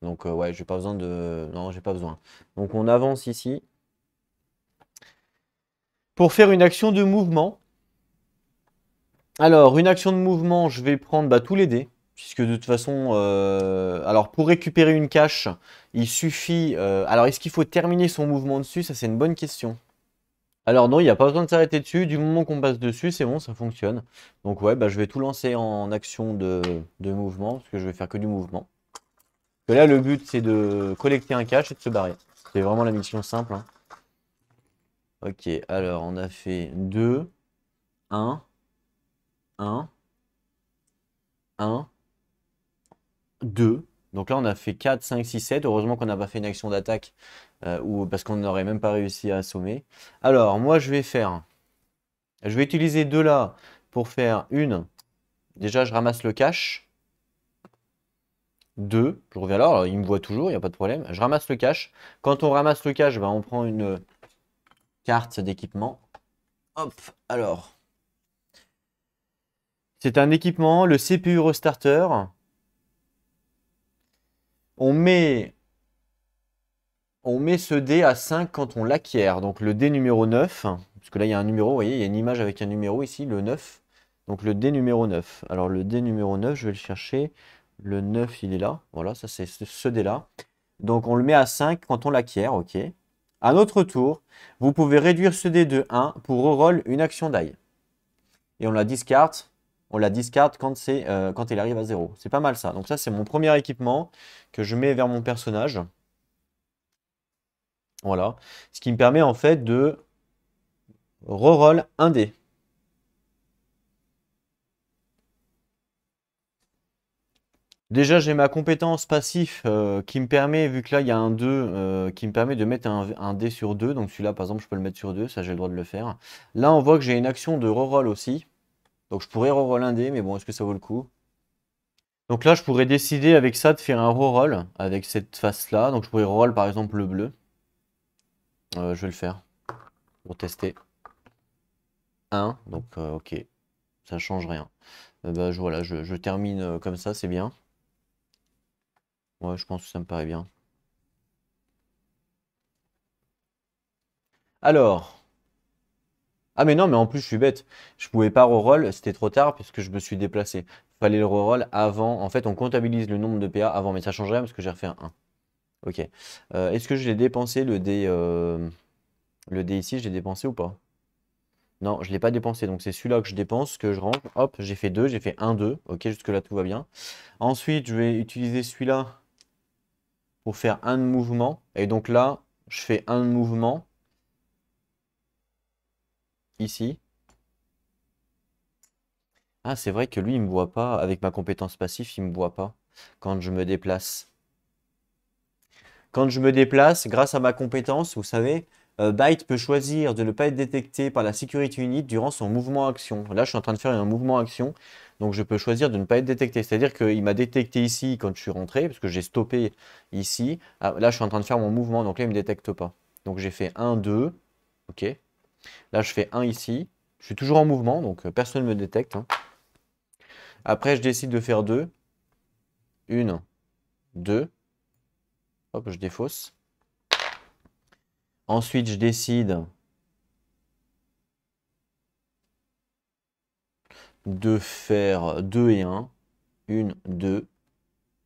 Speaker 1: Donc ouais, j'ai pas besoin de. Non, j'ai pas besoin. Donc on avance ici. Pour faire une action de mouvement, alors une action de mouvement, je vais prendre tous les dés. Puisque de toute façon, alors pour récupérer une cache, il suffit... alors est-ce qu'il faut terminer son mouvement dessus? Ça c'est une bonne question. Alors non, il n'y a pas besoin de s'arrêter dessus. Du moment qu'on passe dessus, c'est bon, ça fonctionne. Donc ouais, je vais tout lancer en action de mouvement, parce que je vais faire que du mouvement. Parce que là, le but, c'est de collecter un cache et de se barrer. C'est vraiment la mission simple, hein. Ok, alors on a fait 2, 1, 1, 1, 2. Donc là, on a fait 4, 5, 6, 7. Heureusement qu'on n'a pas fait une action d'attaque, ou parce qu'on n'aurait même pas réussi à assommer. Alors, moi, je vais utiliser 2 là pour faire une. Déjà, je ramasse le cache. 2, je reviens là, alors il me voit toujours, il n'y a pas de problème. Je ramasse le cache. Quand on ramasse le cache, on prend une carte d'équipement. Hop, alors. C'est un équipement, le CPU Restarter. On met ce dé à 5 quand on l'acquiert. Donc le dé numéro 9, parce que là il y a un numéro, vous voyez, il y a une image avec un numéro ici, le 9. Donc le dé numéro 9. Alors le dé numéro 9, je vais le chercher. Le 9, il est là. Voilà, ça c'est ce dé-là. Donc on le met à 5 quand on l'acquiert, ok. À notre tour, vous pouvez réduire ce dé de 1 pour reroll une action die. Et on la discard quand il arrive à 0. C'est pas mal ça. Donc ça c'est mon premier équipement que je mets vers mon personnage. Voilà. Ce qui me permet en fait de reroll un dé. Déjà, j'ai ma compétence passif qui me permet, vu que là il y a un 2, qui me permet de mettre un dé sur 2. Donc celui-là, par exemple, je peux le mettre sur 2, ça j'ai le droit de le faire. Là, on voit que j'ai une action de reroll aussi. Donc je pourrais reroll un dé, mais bon, est-ce que ça vaut le coup? Donc là, je pourrais décider avec ça de faire un reroll avec cette face-là. Donc je pourrais reroll par exemple le bleu. Je vais le faire pour tester. 1, donc ok, ça change rien. Voilà, je termine comme ça, c'est bien. Ouais, je pense que ça me paraît bien. Alors. Ah mais non, mais en plus je suis bête. Je pouvais pas reroll, c'était trop tard puisque je me suis déplacé. Fallait le reroll avant. En fait, on comptabilise le nombre de PA avant, mais ça change rien parce que j'ai refait un 1. Ok. Est-ce que je l'ai dépensé le dé ici, je l'ai dépensé ou pas? Non, je l'ai pas dépensé. Donc c'est celui-là que je dépense, que je range. Hop, j'ai fait 2, j'ai fait 1, 2. Ok, jusque-là tout va bien. Ensuite, je vais utiliser celui-là pour faire un de mouvement. Et donc là, je fais un de mouvement ici. Ah, c'est vrai que lui, il me voit pas. Avec ma compétence passive, il me voit pas quand je me déplace. Quand je me déplace, grâce à ma compétence, vous savez, Byte peut choisir de ne pas être détecté par la Security Unit durant son mouvement action. Là, je suis en train de faire un mouvement action, donc je peux choisir de ne pas être détecté. C'est-à-dire qu'il m'a détecté ici quand je suis rentré, parce que j'ai stoppé ici. Ah, là, je suis en train de faire mon mouvement, donc là, il ne me détecte pas. Donc j'ai fait 1, 2, ok. Là, je fais 1 ici. Je suis toujours en mouvement, donc personne ne me détecte, hein. Après, je décide de faire 2. 1, 2. Hop, je défausse. Ensuite, je décide de faire 2 et 1. 1, 2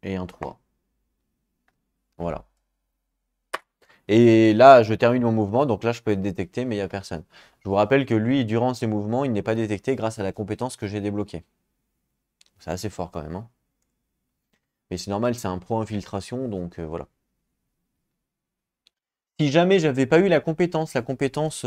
Speaker 1: et un 3. Voilà. Et là, je termine mon mouvement, donc là, je peux être détecté, mais il n'y a personne. Je vous rappelle que lui, durant ses mouvements, il n'est pas détecté grâce à la compétence que j'ai débloquée. C'est assez fort quand même, hein. Mais c'est normal, c'est un pro infiltration, donc voilà. Si jamais j'avais pas eu la compétence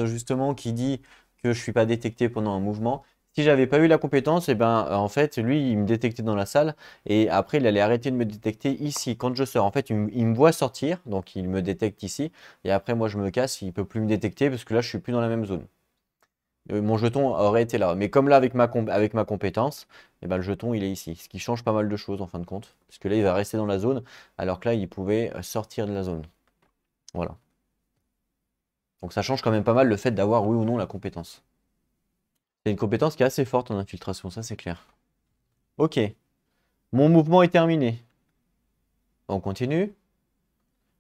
Speaker 1: justement qui dit que je suis pas détecté pendant un mouvement, si j'avais pas eu la compétence, et ben en fait lui il me détectait dans la salle et après il allait arrêter de me détecter ici quand je sors. En fait il me voit sortir, donc il me détecte ici et après moi je me casse, il peut plus me détecter parce que là je suis plus dans la même zone. Mon jeton aurait été là, mais comme là avec ma compétence, et ben, le jeton il est ici, ce qui change pas mal de choses en fin de compte, parce que là il va rester dans la zone alors que là il pouvait sortir de la zone. Voilà. Donc ça change quand même pas mal le fait d'avoir oui ou non la compétence. C'est une compétence qui est assez forte en infiltration, ça c'est clair. Ok, mon mouvement est terminé. On continue.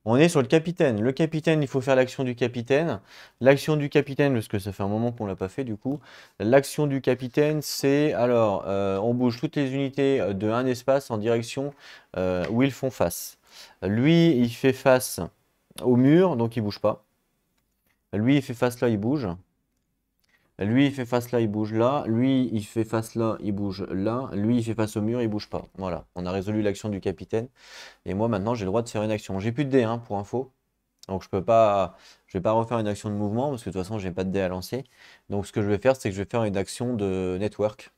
Speaker 1: On est sur le capitaine. Le capitaine, il faut faire l'action du capitaine. L'action du capitaine, parce que ça fait un moment qu'on ne l'a pas fait du coup. L'action du capitaine, c'est alors, on bouge toutes les unités de un espace en direction où ils font face. Lui, il fait face au mur, donc il bouge pas. Lui, il fait face là, il bouge. Lui, il fait face là, il bouge là. Lui, il fait face là, il bouge là. Lui, il fait face au mur, il bouge pas. Voilà, on a résolu l'action du capitaine. Et moi, maintenant, j'ai le droit de faire une action. J'ai plus de dés, hein, pour info. Donc je vais pas refaire une action de mouvement parce que de toute façon, j'ai pas de dés à lancer. Donc ce que je vais faire, c'est que je vais faire une action de network.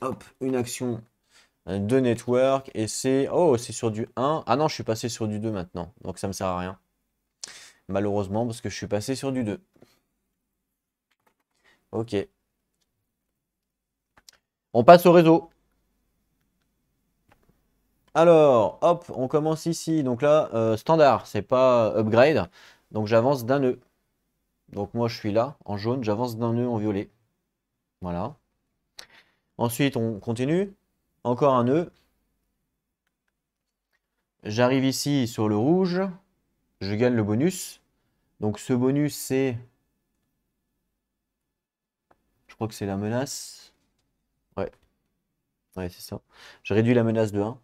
Speaker 1: Hop, une action de network et c'est oh, c'est sur du 1. Ah non, je suis passé sur du 2 maintenant. Donc ça me sert à rien. Malheureusement parce que je suis passé sur du 2. OK. On passe au réseau. Alors, hop, on commence ici. Donc là, standard, c'est pas upgrade. Donc j'avance d'un nœud. Donc moi, je suis là, en jaune. J'avance d'un nœud en violet. Voilà. Ensuite, on continue. Encore un nœud. J'arrive ici sur le rouge. Je gagne le bonus. Donc ce bonus, c'est... Je crois que c'est la menace. Ouais, ouais, c'est ça. Je réduis la menace de 1.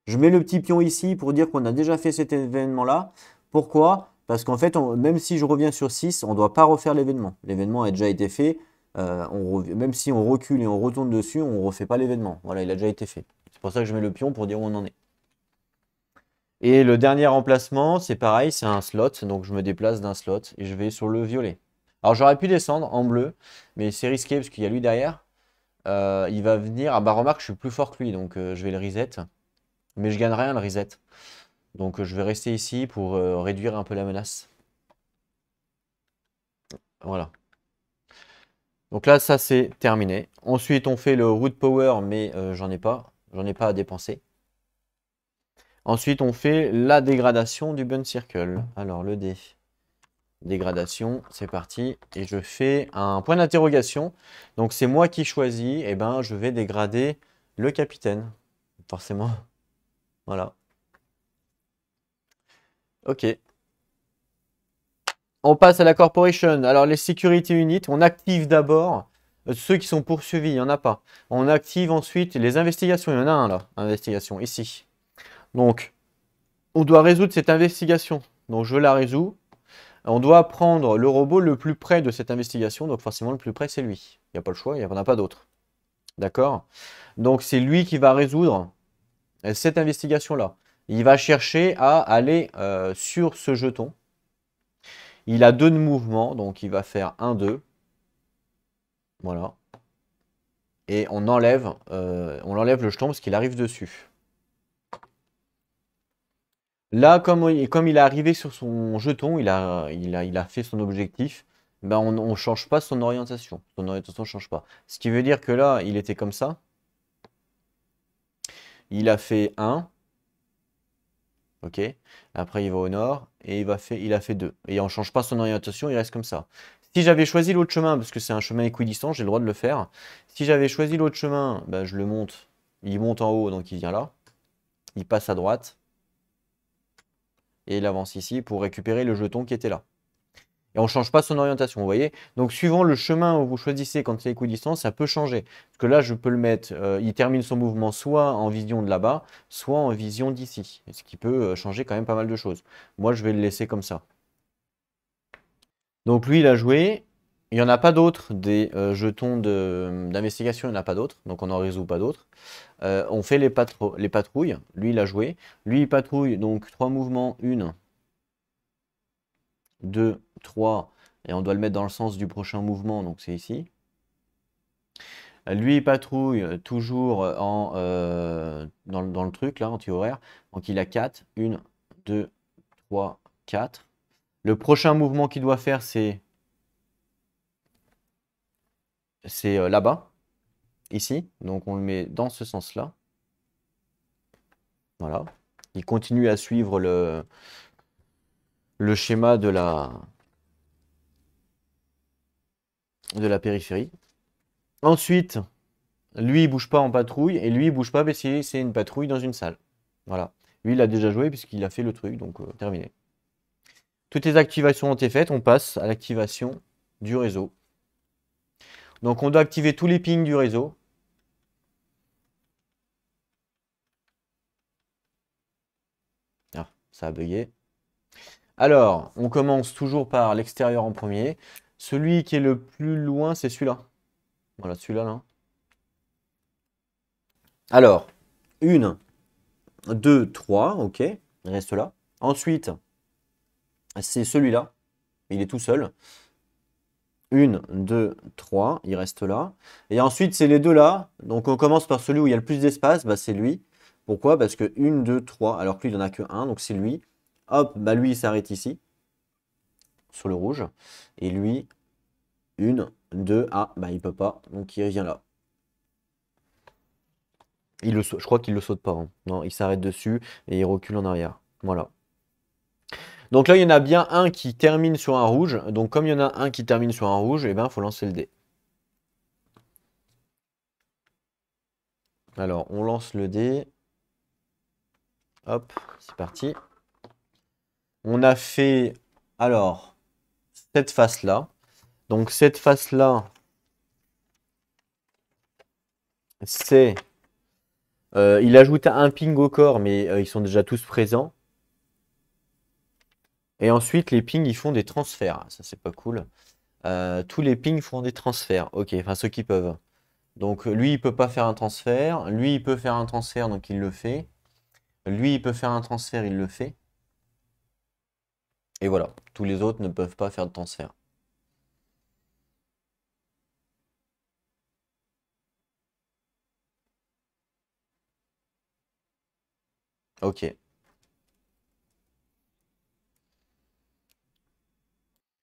Speaker 1: Je mets le petit pion ici pour dire qu'on a déjà fait cet événement-là. Pourquoi? Parce qu'en fait, même si je reviens sur 6, on ne doit pas refaire l'événement. L'événement a déjà été fait. Même si on recule et on retourne dessus, on ne refait pas l'événement. Voilà, il a déjà été fait. C'est pour ça que je mets le pion pour dire où on en est. Et le dernier emplacement, c'est pareil, c'est un slot. Donc je me déplace d'un slot et je vais sur le violet. Alors j'aurais pu descendre en bleu, mais c'est risqué parce qu'il y a lui derrière. Il va venir. Ah bah remarque, je suis plus fort que lui, donc je vais le reset. Mais je gagne rien le reset. Donc je vais rester ici pour réduire un peu la menace. Voilà. Donc là, ça c'est terminé. Ensuite, on fait le root power, mais j'en ai pas. J'en ai pas à dépenser. Ensuite, on fait la dégradation du burn circle. Alors le dé. Dégradation, c'est parti. Et je fais un point d'interrogation. Donc c'est moi qui choisis. Et ben, je vais dégrader le capitaine. Forcément. Voilà. Ok. On passe à la corporation. Alors les security units, on active d'abord ceux qui sont poursuivis, il n'y en a pas. On active ensuite les investigations. Il y en a un là, investigation, ici. Donc, on doit résoudre cette investigation. Donc je la résous. On doit prendre le robot le plus près de cette investigation. Donc forcément, le plus près, c'est lui. Il n'y a pas le choix, il n'y en a pas d'autre. D'accord? Donc c'est lui qui va résoudre cette investigation-là. Il va chercher à aller sur ce jeton. Il a 2 de mouvement, donc il va faire 1, 2. Voilà. Et on enlève le jeton parce qu'il arrive dessus. Là, comme il est arrivé sur son jeton, il a fait son objectif, ben on ne change pas son orientation. Son orientation ne change pas. Ce qui veut dire que là, il était comme ça. Il a fait 1. Ok. Après, il va au nord et il a fait 2. Et on ne change pas son orientation, il reste comme ça. Si j'avais choisi l'autre chemin, parce que c'est un chemin équidistant, j'ai le droit de le faire. Si j'avais choisi l'autre chemin, ben, je le monte. Il monte en haut, donc il vient là. Il passe à droite. Et il avance ici pour récupérer le jeton qui était là. Et on ne change pas son orientation, vous voyez. Donc suivant le chemin où vous choisissez quand c'est équidistant, ça peut changer. Parce que là, je peux le mettre, il termine son mouvement soit en vision de là-bas, soit en vision d'ici. Ce qui peut changer quand même pas mal de choses. Moi, je vais le laisser comme ça. Donc lui, il a joué. Il n'y en a pas d'autres. Des jetons d'investigation, il n'y en a pas d'autres. Donc on n'en résout pas d'autres. On fait les patrouilles. Lui, il a joué. Lui, il patrouille. Donc 3 mouvements. 1, 2, 3. Et on doit le mettre dans le sens du prochain mouvement. Donc c'est ici. Lui, il patrouille toujours dans le truc, là, anti-horaire. Donc il a 4. 1, 2, 3, 4. Le prochain mouvement qu'il doit faire, c'est là-bas. Ici, donc on le met dans ce sens-là. Voilà. Il continue à suivre le schéma de la périphérie. Ensuite, Lui, il bouge pas en patrouille. Et lui, il bouge pas parce que c'est une patrouille dans une salle. Voilà. Lui, il a déjà joué puisqu'il a fait le truc. Donc, terminé. Toutes les activations ont été faites. On passe à l'activation du réseau. Donc, on doit activer tous les pings du réseau. Ah, ça a bugué. Alors, on commence toujours par l'extérieur en premier. Celui qui est le plus loin, c'est celui-là. Voilà, celui-là, là. Alors, 1, 2, 3, ok. Il reste là. Ensuite, c'est celui-là. Il est tout seul. 1, 2, 3, il reste là. Et ensuite, c'est les deux là. Donc, on commence par celui où il y a le plus d'espace. Bah, c'est lui. Pourquoi? Parce que 1, 2, 3, alors que lui, il n'en a que 1. Donc, c'est lui. Hop, bah, lui, il s'arrête ici, sur le rouge. Et lui, 1, 2, ah, bah, il peut pas. Donc, il revient là. Je crois qu'il le saute pas, hein. Non, il s'arrête dessus et il recule en arrière. Voilà. Donc là, il y en a bien un qui termine sur un rouge. Donc comme il y en a un qui termine sur un rouge, eh ben, il faut lancer le dé. Alors, on lance le dé. Hop, c'est parti. On a fait, alors, cette face-là. Donc cette face-là, c'est... il ajoute un ping au corps, mais ils sont déjà tous présents. Et ensuite, les pings, ils font des transferts. Ça, c'est pas cool. Tous les pings font des transferts. Ok, enfin ceux qui peuvent. Donc lui, il peut pas faire un transfert. Lui, il peut faire un transfert, donc il le fait. Lui, il peut faire un transfert, il le fait. Et voilà, tous les autres ne peuvent pas faire de transfert. Ok.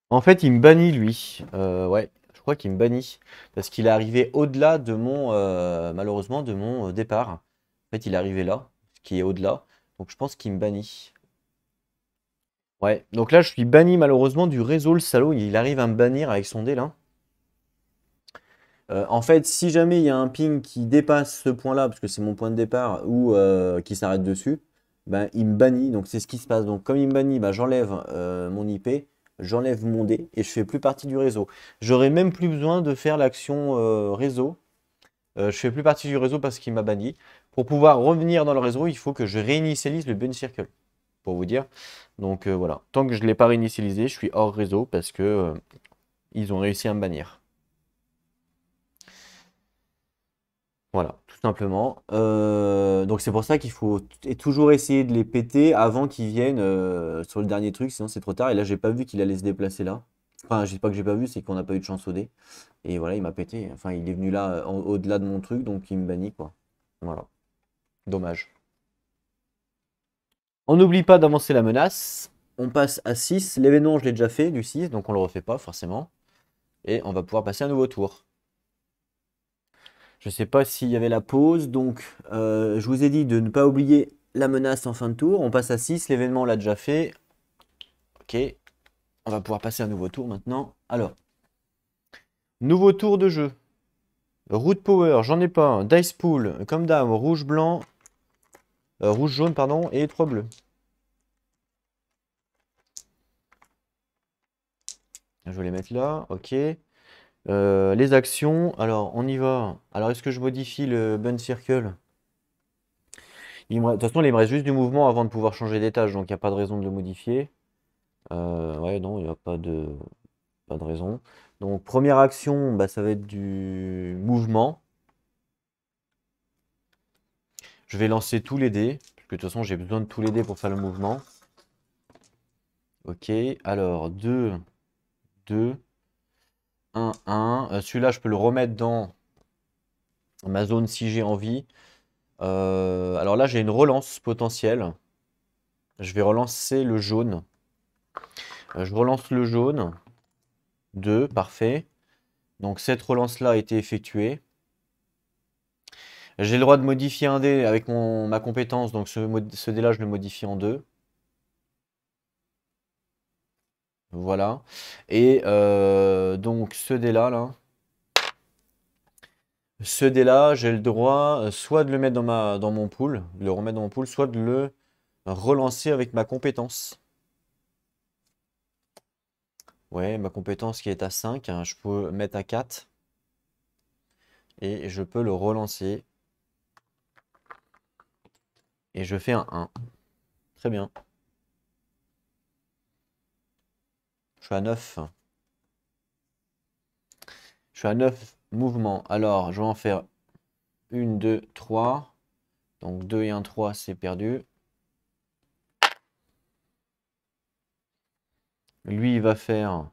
Speaker 1: En fait, il me bannit lui. Ouais, je crois qu'il me bannit. Parce qu'il est arrivé au-delà de mon, malheureusement, de mon départ. En fait, il est arrivé là, ce qui est au-delà. Donc je pense qu'il me bannit. Ouais, donc là, je suis banni malheureusement du réseau, le salaud. Il arrive à me bannir avec son dé là. En fait, si jamais il y a un ping qui dépasse ce point-là, parce que c'est mon point de départ, ou qui s'arrête dessus, ben, il me bannit. Donc c'est ce qui se passe. Donc comme il me bannit, ben, j'enlève mon IP, j'enlève mon dé et je fais plus partie du réseau. J'aurais même plus besoin de faire l'action réseau. Je fais plus partie du réseau parce qu'il m'a banni. Pour pouvoir revenir dans le réseau, il faut que je réinitialise le Bunny Circle, pour vous dire. Donc voilà. Tant que je ne l'ai pas réinitialisé, je suis hors réseau parce que ils ont réussi à me bannir. Voilà, tout simplement. Donc c'est pour ça qu'il faut toujours essayer de les péter avant qu'ils viennent sur le dernier truc, sinon c'est trop tard. Et là, j'ai pas vu qu'il allait se déplacer là. Enfin, je sais pas que j'ai pas vu, c'est qu'on n'a pas eu de chance au dé. Et voilà, il m'a pété. Enfin, il est venu là au-delà de mon truc, donc il me bannit quoi. Voilà, dommage. On n'oublie pas d'avancer la menace. On passe à 6. L'événement, je l'ai déjà fait, du 6, donc on le refait pas forcément. Et on va pouvoir passer un nouveau tour. Je sais pas s'il y avait la pause, donc je vous ai dit de ne pas oublier la menace en fin de tour. On passe à 6, l'événement on l'a déjà fait. Ok, on va pouvoir passer un nouveau tour maintenant. Alors, nouveau tour de jeu. Root Power, j'en ai pas un. Dice Pool, comme d'hab, rouge, blanc, rouge, jaune, pardon, et 3 bleus. Je vais les mettre là, ok. Les actions, alors on y va. Alors, est-ce que je modifie le Bun Circle? De toute façon, il me reste juste du mouvement avant de pouvoir changer d'étage, donc il n'y a pas de raison de le modifier. Ouais, non, il n'y a pas de raison. Donc, première action, bah, ça va être du mouvement. Je vais lancer tous les dés, parce que de toute façon, j'ai besoin de tous les dés pour faire le mouvement. Ok, alors 2, 2, 1, 1. Celui-là, je peux le remettre dans ma zone si j'ai envie. Alors là, j'ai une relance potentielle. Je vais relancer le jaune. Je relance le jaune. 2, parfait. Donc cette relance-là a été effectuée. J'ai le droit de modifier un dé avec ma compétence, donc ce dé-là, je le modifie en 2. Voilà. Et donc ce dé-là, là, Ce dé-là, j'ai le droit soit de le mettre dans mon pool, de le remettre dans mon pool, soit de le relancer avec ma compétence. Ouais, ma compétence qui est à 5, hein, je peux mettre à 4 et je peux le relancer. Et je fais un 1. Très bien. Je suis à 9. Je suis à 9 mouvements. Alors, je vais en faire 1, 2, 3. Donc 2 et 1, 3, c'est perdu. Lui, il va faire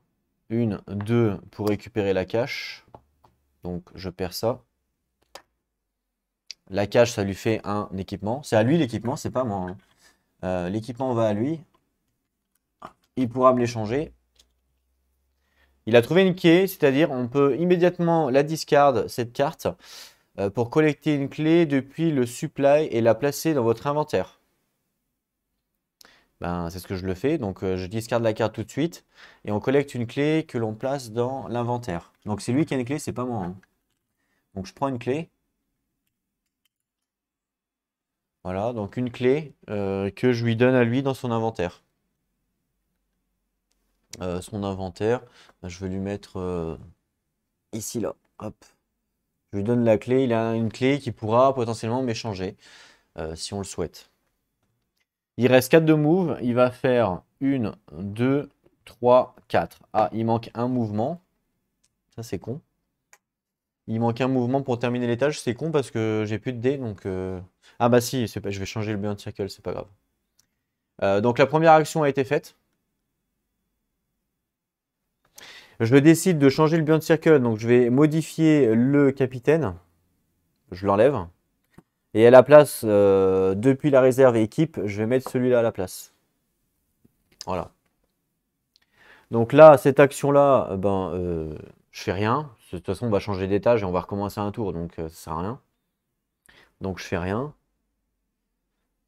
Speaker 1: 1, 2 pour récupérer la cache. Donc, je perds ça. La cache, ça lui fait un équipement. C'est à lui l'équipement, c'est pas moi, hein. L'équipement va à lui. Il pourra me l'échanger. Il a trouvé une clé, c'est-à-dire on peut immédiatement la discard, cette carte, pour collecter une clé depuis le supply et la placer dans votre inventaire. Ben, c'est ce que je le fais. Donc, je discarde la carte tout de suite et on collecte une clé que l'on place dans l'inventaire. Donc, c'est lui qui a une clé, c'est pas moi, hein. Donc, je prends une clé. Voilà, donc une clé que je lui donne à lui dans son inventaire. Son inventaire, ben, je vais lui mettre ici, là. Hop. Je lui donne la clé. Il a une clé qui pourra potentiellement m'échanger si on le souhaite. Il reste 4 de move. Il va faire 1, 2, 3, 4. Ah, il manque un mouvement. Ça, c'est con. Il manque un mouvement pour terminer l'étage. C'est con parce que j'ai plus de dés. Donc, ah bah si, je vais changer le Beyond Circle, c'est pas grave. Donc la première action a été faite. Je décide de changer le Beyond Circle. Donc je vais modifier le capitaine. Je l'enlève. Et à la place, depuis la réserve équipe, je vais mettre celui-là à la place. Voilà. Donc là, cette action-là, je fais rien. De toute façon, on va changer d'étage et on va recommencer un tour, donc ça sert à rien. Donc je fais rien.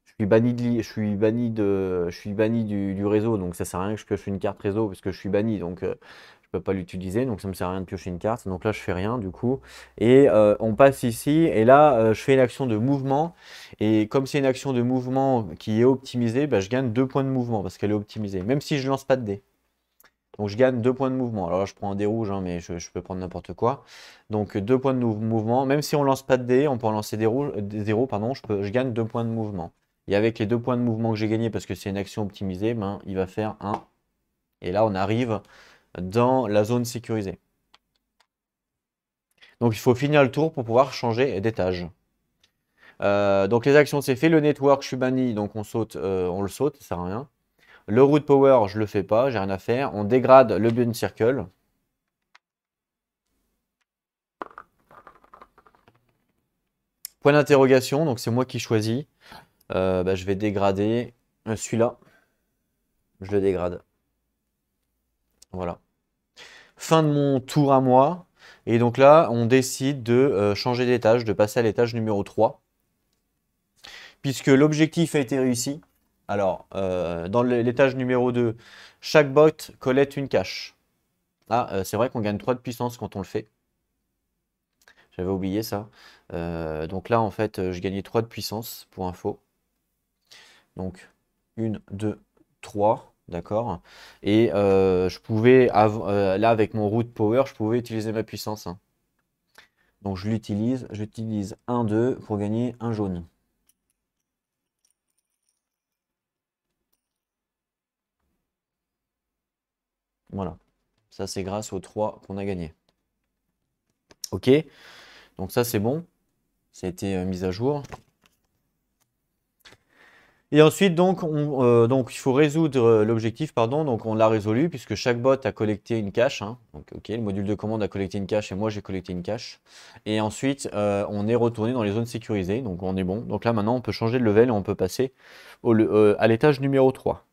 Speaker 1: Je suis banni du réseau, donc ça sert à rien que je pioche une carte réseau parce que je suis banni, donc je peux pas l'utiliser, donc ça me sert à rien de piocher une carte. Donc là, je fais rien du coup. Et on passe ici, et là, je fais une action de mouvement. Et comme c'est une action de mouvement qui est optimisée, bah, je gagne 2 points de mouvement parce qu'elle est optimisée, même si je lance pas de dés. Donc je gagne 2 points de mouvement. Alors là, je prends un dé rouge, hein, mais je peux prendre n'importe quoi. Donc 2 points de mouvement. Même si on lance pas de dés, on peut en lancer des rouges, des zéros, pardon, je gagne 2 points de mouvement. Et avec les 2 points de mouvement que j'ai gagnés, parce que c'est une action optimisée, ben, il va faire 1. Et là, on arrive dans la zone sécurisée. Donc il faut finir le tour pour pouvoir changer d'étage. Donc les actions, c'est fait. Le network, je suis banni, donc on le saute, ça sert à rien. Le root power, je le fais pas, j'ai rien à faire. On dégrade le Beyond Circle. Point d'interrogation, donc c'est moi qui choisis. Je vais dégrader celui-là. Je le dégrade. Voilà. Fin de mon tour à moi. Et donc là, on décide de changer d'étage, de passer à l'étage numéro 3. Puisque l'objectif a été réussi. Alors, dans l'étage numéro 2, chaque bot collecte une cache. Ah, c'est vrai qu'on gagne 3 de puissance quand on le fait. J'avais oublié ça. Donc là, en fait, je gagnais 3 de puissance pour info. Donc, 1, 2, 3, d'accord. Et je pouvais, là, avec mon root power, je pouvais utiliser ma puissance, hein. Donc, j'utilise 1, 2 pour gagner un jaune. Voilà. Ça, c'est grâce aux 3 qu'on a gagné. Ok. Donc, ça, c'est bon. Ça a été mis à jour. Et ensuite, donc, il faut résoudre l'objectif, pardon. Donc, on l'a résolu puisque chaque bot a collecté une cache, hein. Donc, ok, le module de commande a collecté une cache et moi, j'ai collecté une cache. Et ensuite, on est retourné dans les zones sécurisées. Donc, on est bon. Donc là, maintenant, on peut changer de level et on peut passer à l'étage numéro 3.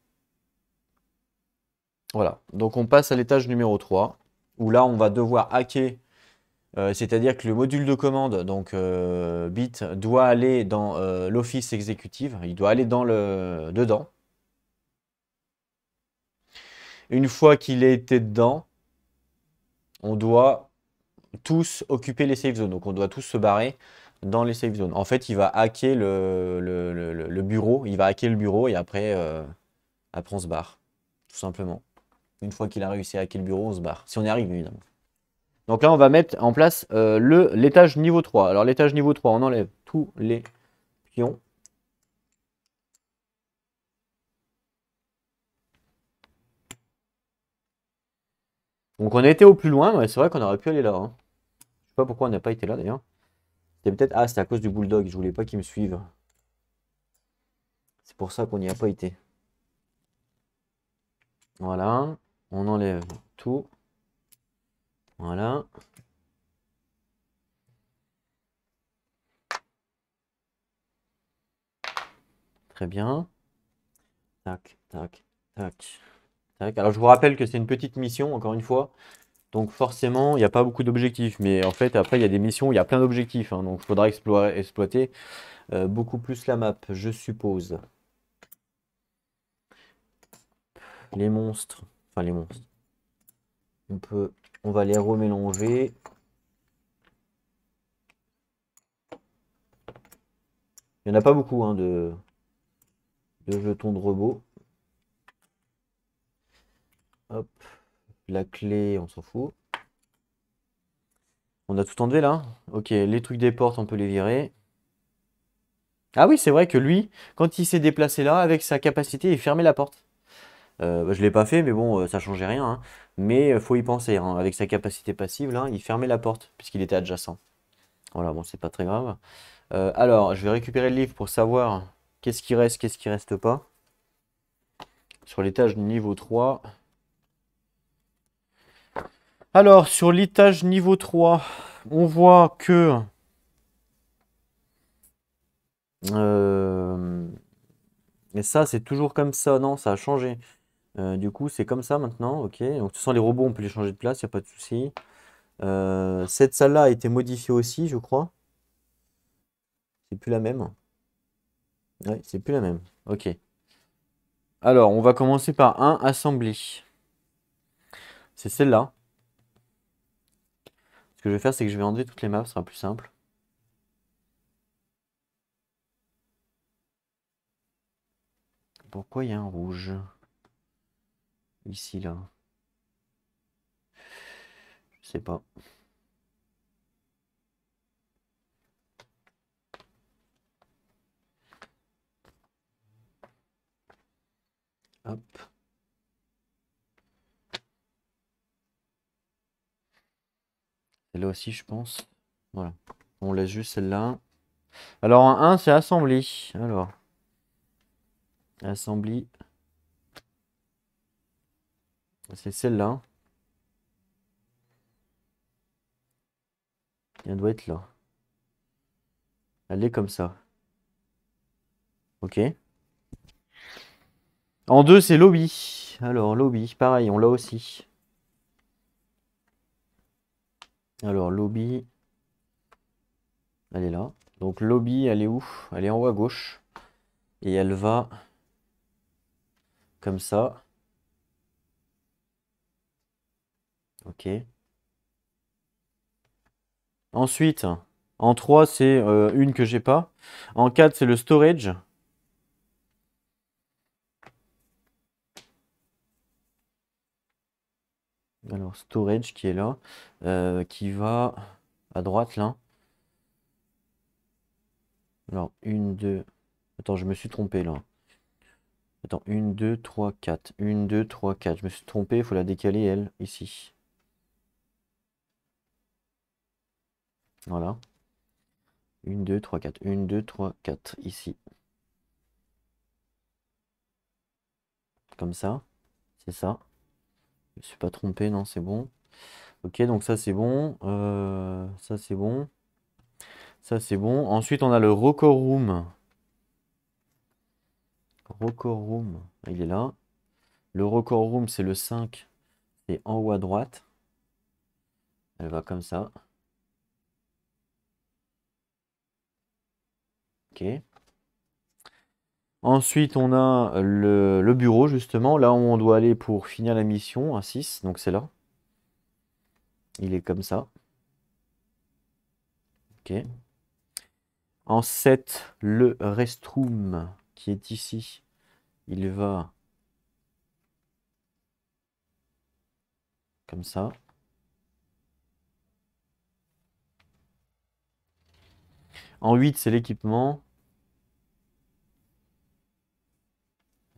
Speaker 1: Voilà. Donc, on passe à l'étage numéro 3 où là, on va devoir hacker. C'est-à-dire que le module de commande, donc Bit, doit aller dans l'office exécutive, il doit aller dedans. Une fois qu'il a été dedans, on doit tous occuper les safe zones. Donc on doit tous se barrer dans les safe zones. En fait, il va hacker le bureau. Il va hacker le bureau et après on se barre. Tout simplement. Une fois qu'il a réussi à hacker le bureau, on se barre. Si on y arrive, évidemment. Donc là, on va mettre en place l'étage niveau 3. Alors l'étage niveau 3, on enlève tous les pions. Donc on a été au plus loin, mais c'est vrai qu'on aurait pu aller là, hein. Je sais pas pourquoi on n'a pas été là d'ailleurs. C'était peut-être... Ah, c'était à cause du bulldog, je voulais pas qu'il me suive. C'est pour ça qu'on n'y a pas été. Voilà, on enlève tout. Voilà. Très bien. Tac, tac, tac, tac. Alors je vous rappelle que c'est une petite mission, encore une fois. Donc forcément, il n'y a pas beaucoup d'objectifs. Mais en fait, après, il y a des missions où il y a plein d'objectifs, hein. Donc il faudra exploiter beaucoup plus la map, je suppose. Les monstres. Enfin, les monstres. On va les remélanger. Il n'y en a pas beaucoup, hein, de jetons de robot. Hop. La clé, on s'en fout. On a tout enlevé là? Ok, les trucs des portes, on peut les virer. Ah oui, c'est vrai que lui, quand il s'est déplacé là, avec sa capacité, il fermait la porte. Bah, je l'ai pas fait, mais bon, ça changeait rien, hein. Mais faut y penser, hein. Avec sa capacité passive, là, il fermait la porte, puisqu'il était adjacent. Voilà, bon, c'est pas très grave. Alors, je vais récupérer le livre pour savoir qu'est-ce qui reste pas. Sur l'étage niveau 3. Alors, sur l'étage niveau 3, on voit que... mais ça, c'est toujours comme ça, non, ça a changé. Du coup, c'est comme ça maintenant, ok. Donc, de toute façon, les robots, on peut les changer de place, il n'y a pas de souci. Cette salle-là a été modifiée aussi, je crois. C'est plus la même. Ouais, c'est plus la même. Ok. Alors, on va commencer par un assembly. C'est celle-là. Ce que je vais faire, c'est que je vais enlever toutes les maps, ce sera plus simple. Pourquoi il y a un rouge ici, là? Je sais pas. Hop. Celle-là aussi, je pense. Voilà. On laisse juste celle-là. Alors, en 1, c'est assembly. Alors, assembly. C'est celle-là. Elle doit être là. Elle est comme ça. Ok. En 2, c'est lobby. Alors, lobby, pareil, on l'a aussi. Alors, lobby. Elle est là. Donc, lobby, elle est où? Elle est en haut à gauche. Et elle va comme ça. Ok. Ensuite, en 3, c'est une que j'ai pas. En 4, c'est le storage. Alors, storage qui est là. Qui va à droite, là. Alors, une, deux... Attends, je me suis trompé, là. Attends, 1, 2, 3, 4. 1, 2, 3, 4. Je me suis trompé, il faut la décaler, elle, ici. Voilà. 1, 2, 3, 4. 1, 2, 3, 4. Ici. Comme ça. C'est ça. Je me suis pas trompé, non, c'est bon. Ok, donc ça, c'est bon. Ça, c'est bon. Ça, c'est bon. Ensuite, on a le record room. Record room, il est là. Le record room, c'est le 5. C'est en haut à droite. Elle va comme ça. Ok. Ensuite, on a le bureau, justement. Là où on doit aller pour finir la mission, à 6. Donc, c'est là. Il est comme ça. Ok. En 7, le restroom qui est ici, il va comme ça. En 8, c'est l'équipement.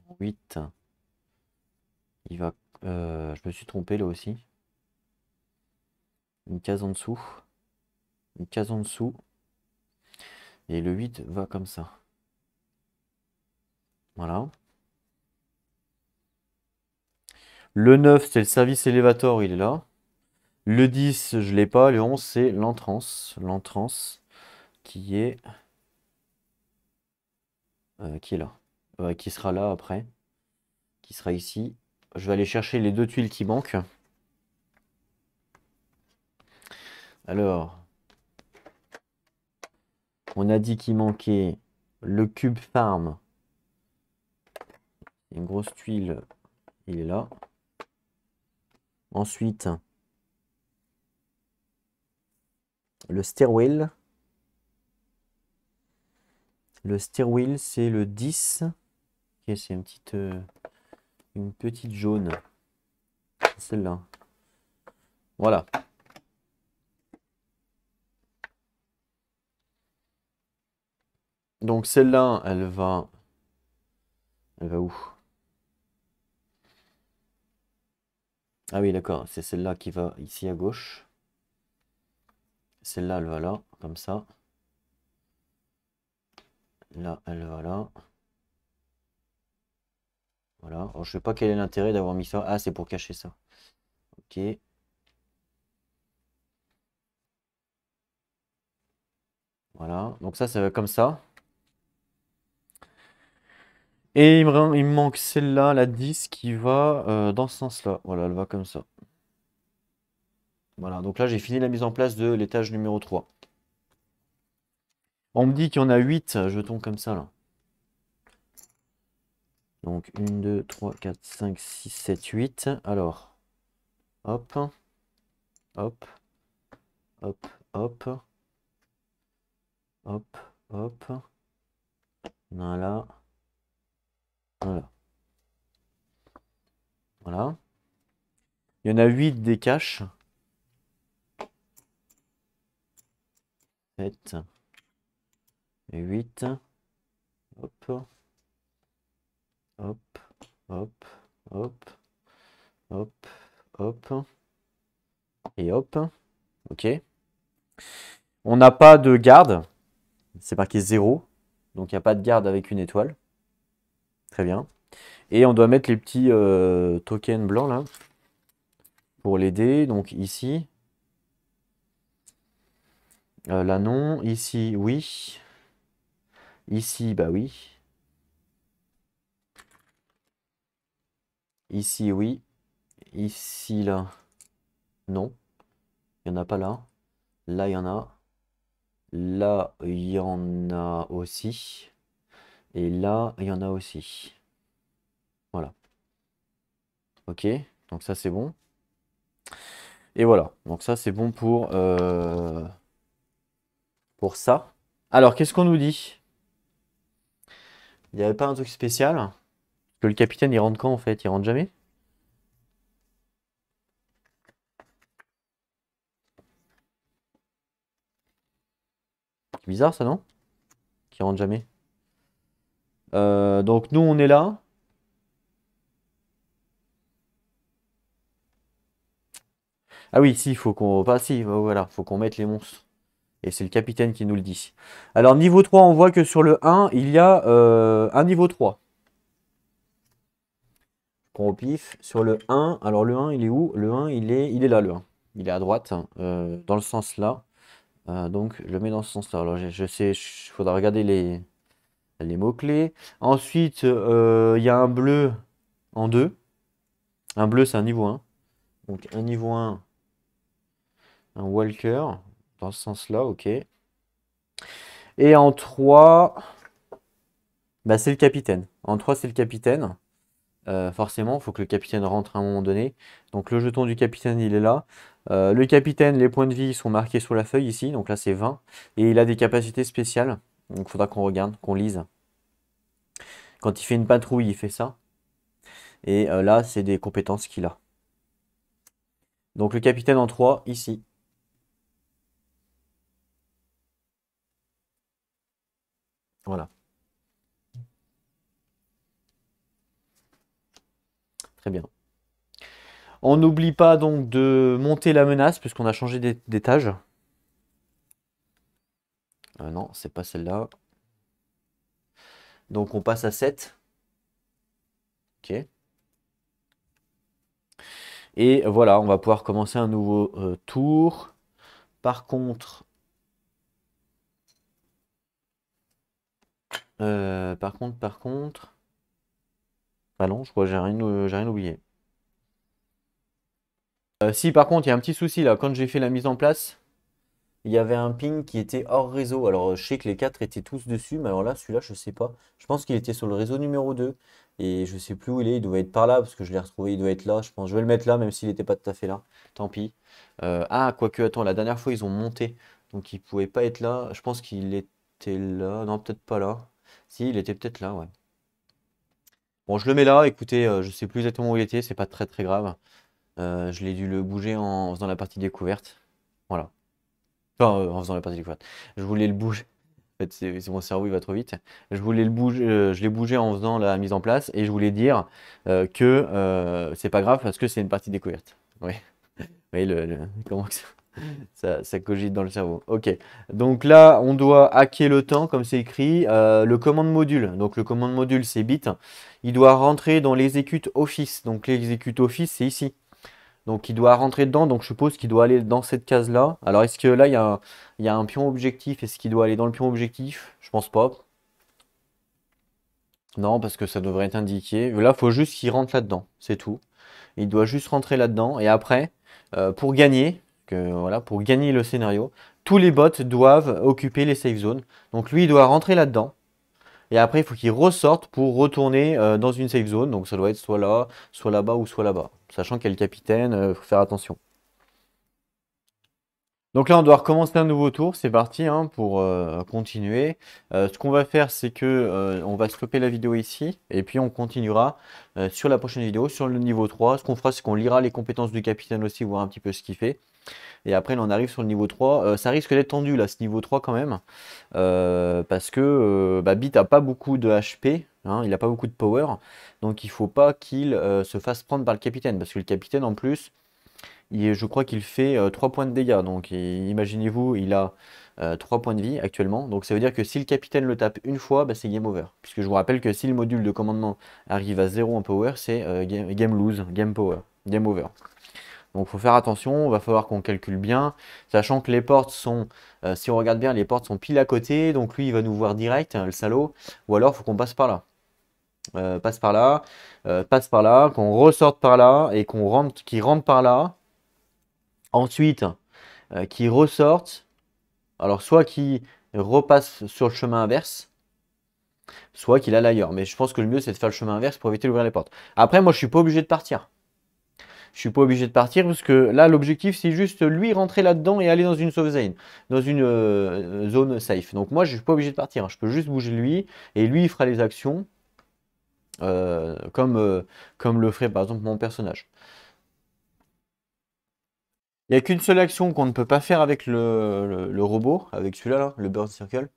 Speaker 1: En 8, il va... je me suis trompé là aussi. Une case en dessous. Une case en dessous. Et le 8 va comme ça. Voilà. Le 9, c'est le service elevator, il est là. Le 10, je l'ai pas. Le 11, c'est l'entrance. L'entrance qui est là. Qui sera là après. Qui sera ici. Je vais aller chercher les 2 tuiles qui manquent. Alors, on a dit qu'il manquait le cube farm. Une grosse tuile, il est là. Ensuite, le stairwell. Le stairwell, c'est le 10. Ok, c'est une petite jaune. Celle-là. Voilà. Donc celle-là, elle va où? Ah oui, d'accord, c'est celle-là qui va ici à gauche. Celle-là, elle va là, comme ça. Là, elle va là. Voilà. Alors, je sais pas quel est l'intérêt d'avoir mis ça. Ah, c'est pour cacher ça. Ok. Voilà. Donc ça va comme ça. Et il me manque celle-là, la 10, qui va dans ce sens-là. Voilà, elle va comme ça. Voilà, donc là j'ai fini la mise en place de l'étage numéro 3. On me dit qu'il y en a 8 jetons comme ça là. Donc 1, 2, 3, 4, 5, 6, 7, 8. Alors, hop, hop, hop, hop, hop, hop. Voilà, voilà. Voilà. Il y en a 8 des caches. 7 et 8. Hop, hop, hop, hop, hop, hop. Et hop. Ok. On n'a pas de garde. C'est marqué 0. Donc il n'y a pas de garde avec une étoile. Très bien. Et on doit mettre les petits tokens blancs là. Pour l'aider. Donc ici. Là non. Ici oui. Ici bah oui. Ici oui. Ici là. Non. Il n'y en a pas là. Là il y en a. Là il y en a aussi. Et là il y en a aussi. Voilà. Ok. Donc ça c'est bon. Et voilà. Donc ça c'est bon pour ça. Alors qu'est-ce qu'on nous dit? Il n'y avait pas un truc spécial? Que le capitaine il rentre quand en fait? Il rentre jamais? C'est bizarre ça, non? Qui rentre jamais. Donc nous on est là. Ah oui, si, il faut qu'on. Pas si, voilà, faut qu'on mette les monstres. Et c'est le capitaine qui nous le dit. Alors niveau 3, on voit que sur le 1, il y a un niveau 3. Prends au pif. Sur le 1, alors le 1, il est où? Le 1, il est là, le 1. Il est à droite, dans le sens là. Donc je le mets dans ce sens-là. Alors je sais, il faudra regarder les mots-clés. Ensuite, il y a un bleu en 2. Un bleu, c'est un niveau 1. Donc un niveau 1, un walker, dans ce sens-là, ok. Et en 3, bah, c'est le capitaine. En 3, c'est le capitaine. forcément, il faut que le capitaine rentre à un moment donné. Donc le jeton du capitaine, il est là. Le capitaine, les points de vie sont marqués sur la feuille ici. Donc là, c'est 20. Et il a des capacités spéciales. Donc il faudra qu'on regarde, qu'on lise. Quand il fait une patrouille, il fait ça. Et là, c'est des compétences qu'il a. Donc le capitaine en 3, ici. Voilà. Très bien. On n'oublie pas donc de monter la menace, puisqu'on a changé d'étage. Non, c'est pas celle-là. Donc on passe à 7. Ok. Et voilà, on va pouvoir commencer un nouveau tour. Par contre, par contre. Ah non, je crois que j'ai rien oublié. Si, par contre, il y a un petit souci là. Quand j'ai fait la mise en place, il y avait un ping qui était hors réseau. Alors, je sais que les 4 étaient tous dessus, mais alors là, celui-là, je sais pas. Je pense qu'il était sur le réseau numéro 2. Et je sais plus où il est. Il doit être par là, parce que je l'ai retrouvé. Il doit être là, je pense. Je vais le mettre là, même s'il n'était pas tout à fait là. Tant pis. Ah, quoique, attends, la dernière fois, ils ont monté. Donc, il pouvait pas être là. Je pense qu'il était là. Non, peut-être pas là. Si, il était peut-être là, ouais. Bon, je le mets là. Écoutez, je sais plus exactement où il était. C'est pas très très grave. Je l'ai dû le bouger en faisant la partie découverte. Voilà. Enfin, en faisant la partie découverte. Je voulais le bouger. En fait, c'est mon cerveau, il va trop vite. Je voulais le bouger, je l'ai bougé en faisant la mise en place et je voulais dire que c'est pas grave parce que c'est une partie découverte. Oui, oui, comment que ça cogite dans le cerveau. Ok. Donc là, on doit hacker le temps, comme c'est écrit. Le commande module. Donc le commande module, c'est bit. Il doit rentrer dans l'execute office. Donc l'execute office, c'est ici. Donc il doit rentrer dedans, donc je suppose qu'il doit aller dans cette case-là. Alors est-ce que là il y a un pion objectif? Est-ce qu'il doit aller dans le pion objectif? Je pense pas. Non, parce que ça devrait être indiqué. Là, il faut juste qu'il rentre là-dedans, c'est tout. Il doit juste rentrer là-dedans. Et après, pour gagner, voilà, pour gagner le scénario, tous les bots doivent occuper les safe zones. Donc lui, il doit rentrer là-dedans. Et après, il faut qu'il ressorte pour retourner dans une safe zone. Donc ça doit être soit là, soit là-bas ou soit là-bas. Sachant qu'il y a le capitaine, il faut faire attention. Donc là, on doit recommencer un nouveau tour. C'est parti hein, pour continuer. Ce qu'on va faire, c'est que on va stopper la vidéo ici et puis on continuera sur la prochaine vidéo, sur le niveau 3. Ce qu'on fera, c'est qu'on lira les compétences du capitaine aussi, voir un petit peu ce qu'il fait. Et après, là, on arrive sur le niveau 3. Ça risque d'être tendu là, ce niveau 3 quand même. Parce que bah, Bit n'a pas beaucoup de HP. Hein, il n'a pas beaucoup de power. Donc il ne faut pas qu'il se fasse prendre par le capitaine. Parce que le capitaine, en plus, je crois qu'il fait 3 points de dégâts. Donc imaginez-vous, il a 3 points de vie actuellement. Donc ça veut dire que si le capitaine le tape une fois, bah, c'est game over. Puisque je vous rappelle que si le module de commandement arrive à 0 en power, c'est game lose, game power, game over. Donc il faut faire attention, il va falloir qu'on calcule bien, sachant que les portes sont, si on regarde bien, les portes sont pile à côté, donc lui il va nous voir direct, hein, le salaud, ou alors il faut qu'on passe par là. Passe par là, qu'on ressorte par là et qu'il rentre par là. Ensuite, qui ressortent, alors soit qui repasse sur le chemin inverse, soit qu'il aille ailleurs. Mais je pense que le mieux, c'est de faire le chemin inverse pour éviter d'ouvrir les portes. Après, moi, je suis pas obligé de partir. Je suis pas obligé de partir parce que là, l'objectif, c'est juste lui rentrer là-dedans et aller dans une safe zone, dans une zone safe. Donc moi, je suis pas obligé de partir. Hein. Je peux juste bouger lui et lui, il fera les actions comme le ferait par exemple mon personnage. Il n'y a qu'une seule action qu'on ne peut pas faire avec le robot, avec celui-là, là, le Burn Circle,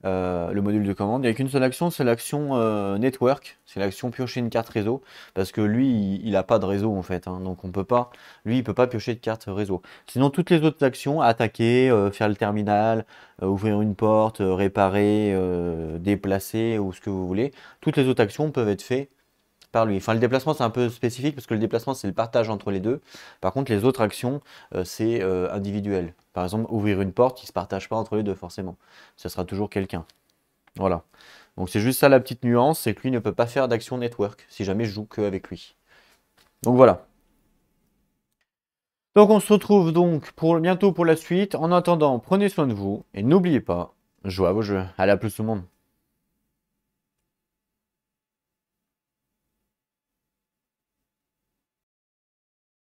Speaker 1: le module de commande. Il n'y a qu'une seule action, c'est l'action Network, c'est l'action piocher une carte réseau, parce que lui, il n'a pas de réseau en fait, hein, donc on peut pas, lui, il peut pas piocher de carte réseau. Sinon, toutes les autres actions, attaquer, faire le terminal, ouvrir une porte, réparer, déplacer, ou ce que vous voulez, toutes les autres actions peuvent être faites par lui. Enfin, le déplacement, c'est un peu spécifique parce que le déplacement, c'est le partage entre les deux. Par contre, les autres actions, c'est individuel. Par exemple, ouvrir une porte, il ne se partage pas entre les deux, forcément. Ce sera toujours quelqu'un. Voilà. Donc, c'est juste ça la petite nuance, c'est que lui ne peut pas faire d'action network si jamais je joue qu'avec lui. Donc, voilà. Donc, on se retrouve donc bientôt pour la suite. En attendant, prenez soin de vous et n'oubliez pas, jouez à vos jeux. Allez, à plus tout le monde.